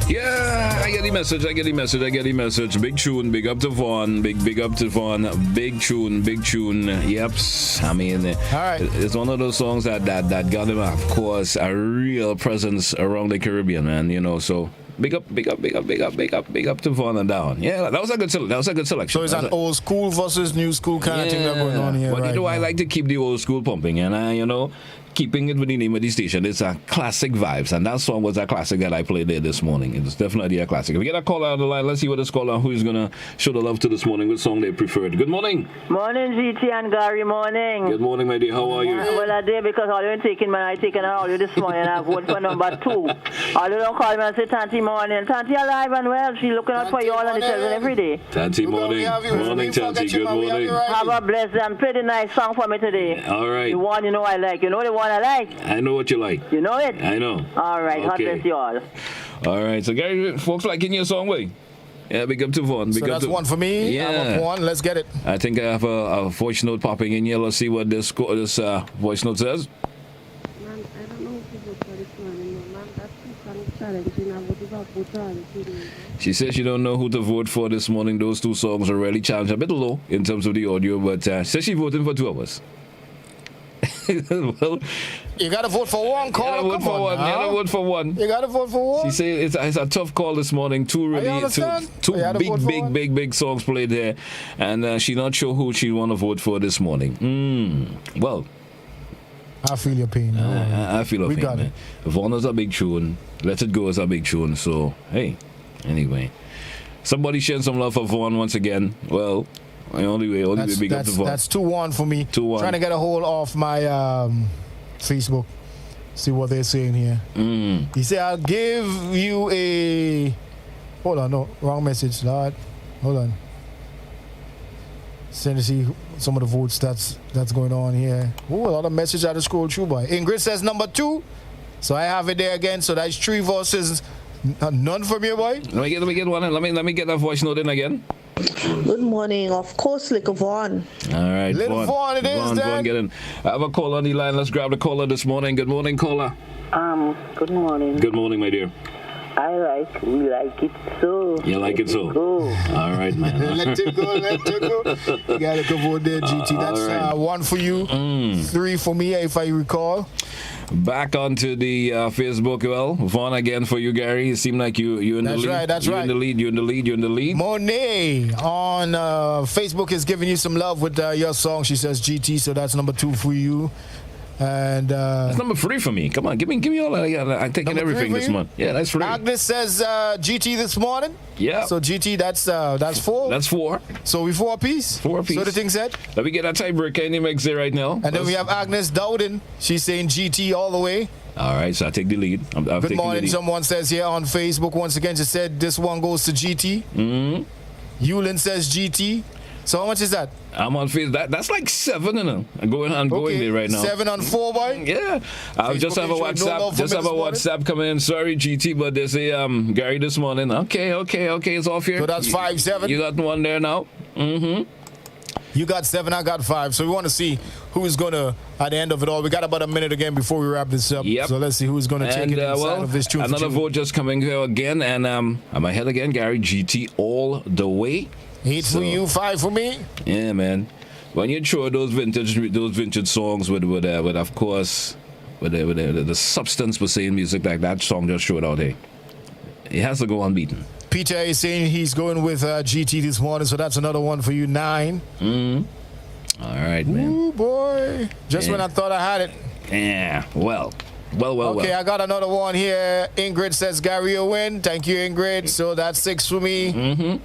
Yeah, I get the message. Big tune, big up to Vaughn, big up to Vaughn, big tune. Yeps. I mean, all right. It's one of those songs that got him, of course, a real presence around the Caribbean, man. You know, so. Big up to Vaughn and down. Yeah, that was a good selection. So it's an old school versus new school kind of thing that going on here. But right you know, now. I like to keep the old school pumping, and you know, keeping it with the name of the station. It's a classic vibes, and that song was a classic that I played there this morning. It's definitely a classic. If we get a caller on the line, let's see what this caller who is gonna show the love to this morning. What song they preferred? Good morning. Morning, GT and Gary. Morning. Good morning, my dear. How are you? Well, I did because all you taking man, I taken all you this morning. I voted for number 2. All you don't call me and say Tanti morning. Tanti alive and well. She looking out for you all on the television every day. Tanti morning. Morning, Tanti. Good morning. Have a blessed and pretty nice song for me today. All right. The one you know I like. You know the one I like. I know what you like. You know it? I know. All right. God Okay. bless you all. All right. So, Gary, folks liking your song, way. Yeah, big up to Vaughn. So that's one for me. Yeah. I have one. Let's get it. I think I have a voice note popping in here. Let's see what this voice note says. Man, I don't know if you vote for this morning, man. That's too challenging. I would give up vote on it. She says she don't know who to vote for this morning. Those two songs are really challenged. A bit low in terms of the audio, but says she's voting for two of us. Well, you gotta vote for one. Call. You gotta vote for one. You gotta vote for one. She said it's a tough call this morning. Two big songs played there, and she's not sure who she want to vote for this morning. Well, I feel your pain. I feel your pain. We got man. Vaughn is a big tune. Let It Go is a big tune. So hey, anyway, somebody sharing some love for Vaughn once again. Well. Only way big up to Vaughn. That's 2-1 for me. 2-1. Trying to get a hold of my Facebook. See what they're saying here. He said, I'll give you a... Hold on, no. Wrong message, Lord. Hold on. Send to see some of the votes that's going on here. Oh, a lot of messages I just scroll through by. Ingrid says number 2. So I have it there again. So that's 3 versus none from you, boy. Let me get one. Let me get that voice note in again. Good morning. Of course, Little Vaughn. All right, Little Vaughn it is, Vaughn, get in. I have a caller on the line. Let's grab the caller this morning. Good morning, caller. Good morning. Good morning, my dear. We like it so. You like it so? All right, man. Let it go. You gotta go vote there, GT. That's right. 1 for you, 3 for me, if I recall. Back onto the Facebook. Well, Vaughn again for you, Gary. It seemed like you in the lead. That's right. You're in the lead. Monet on Facebook is giving you some love with your song. She says GT, so that's number 2 for you. And that's number 3 for me. Come on, give me all that. I'm taking everything this month. Yeah, that's 3. Agnes says GT this morning. Yeah. So GT, that's 4. That's 4. So we 4 apiece. 4 apiece. So the thing said. Let me get that tiebreaker in the mix there right now. And then we have Agnes Dowden. She's saying GT all the way. All right, so I take the lead. Good morning. Someone says here on Facebook once again. She said this one goes to GT. Yulin says GT. So how much is that? I'm on Facebook. That's like 7, you know. I'm going there right now. 7 on 4, boy. Yeah. I'll just have a WhatsApp. Just have a WhatsApp come in. Sorry, GT, but they say Gary this morning. Okay. It's off here. So that's 5-7. You got one there now. You got 7, I got 5. So we want to see who's going to, at the end of it all, we got about a minute again before we wrap this up. Yep. So let's see who's going to take it inside of this tune. Another vote just coming here again, and I'm ahead again, Gary. GT all the way. 8 for you, 5 for me. Yeah, man. When you throw those vintage songs with of course, with the substance per se in music like that song just showed out here. It has to go unbeaten. Peter is saying he's going with GT this morning, so that's another one for you, 9. All right, man. Ooh, boy. Just when I thought I had it. Yeah, well. Okay, I got another one here. Ingrid says Gary a win. Thank you, Ingrid. So that's 6 for me.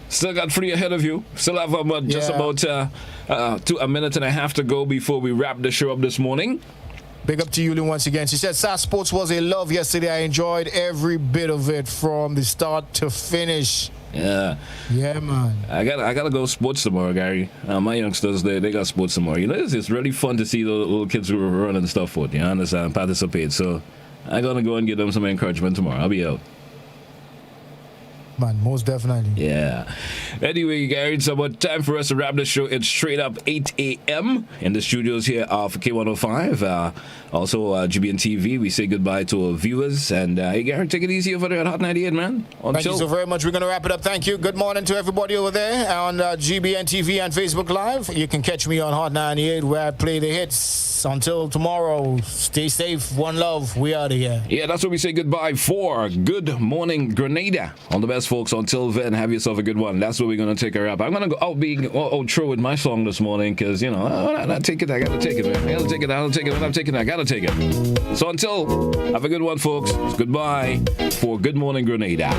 Still got 3 ahead of you. Still have just about a minute and a half to go before we wrap the show up this morning. Big up to Yuli once again. She said, SAS Sports was a love yesterday. I enjoyed every bit of it from the start to finish. Yeah, man. I gotta go sports tomorrow, Gary. My youngsters, they got sports tomorrow. You know, it's really fun to see the little kids who are running stuff for. You understand? Participate. So I'm gonna go and give them some encouragement tomorrow. I'll be out. Man, most definitely. Yeah. Anyway, Gary, it's about time for us to wrap the show. It's straight up 8 a.m. in the studios here of K105. Also, GBN TV, we say goodbye to our viewers. And, hey, Gary, take it easy over there at Hot 98, man. Thank you so very much. We're going to wrap it up. Thank you. Good morning to everybody over there on GBN TV and Facebook Live. You can catch me on Hot 98 where I play the hits. Until tomorrow, stay safe. One love. We out of here. Yeah, that's what we say goodbye for. Good morning, Grenada. All the best, folks. Until then, have yourself a good one. That's where we're going to take her up. I'm going to go out being outro with my song this morning because, you know, I take it. I got to take it, man. I got to take it. I don't take it. When I'm taking it, I got to take it. So until, have a good one, folks. Goodbye for Good Morning, Grenada.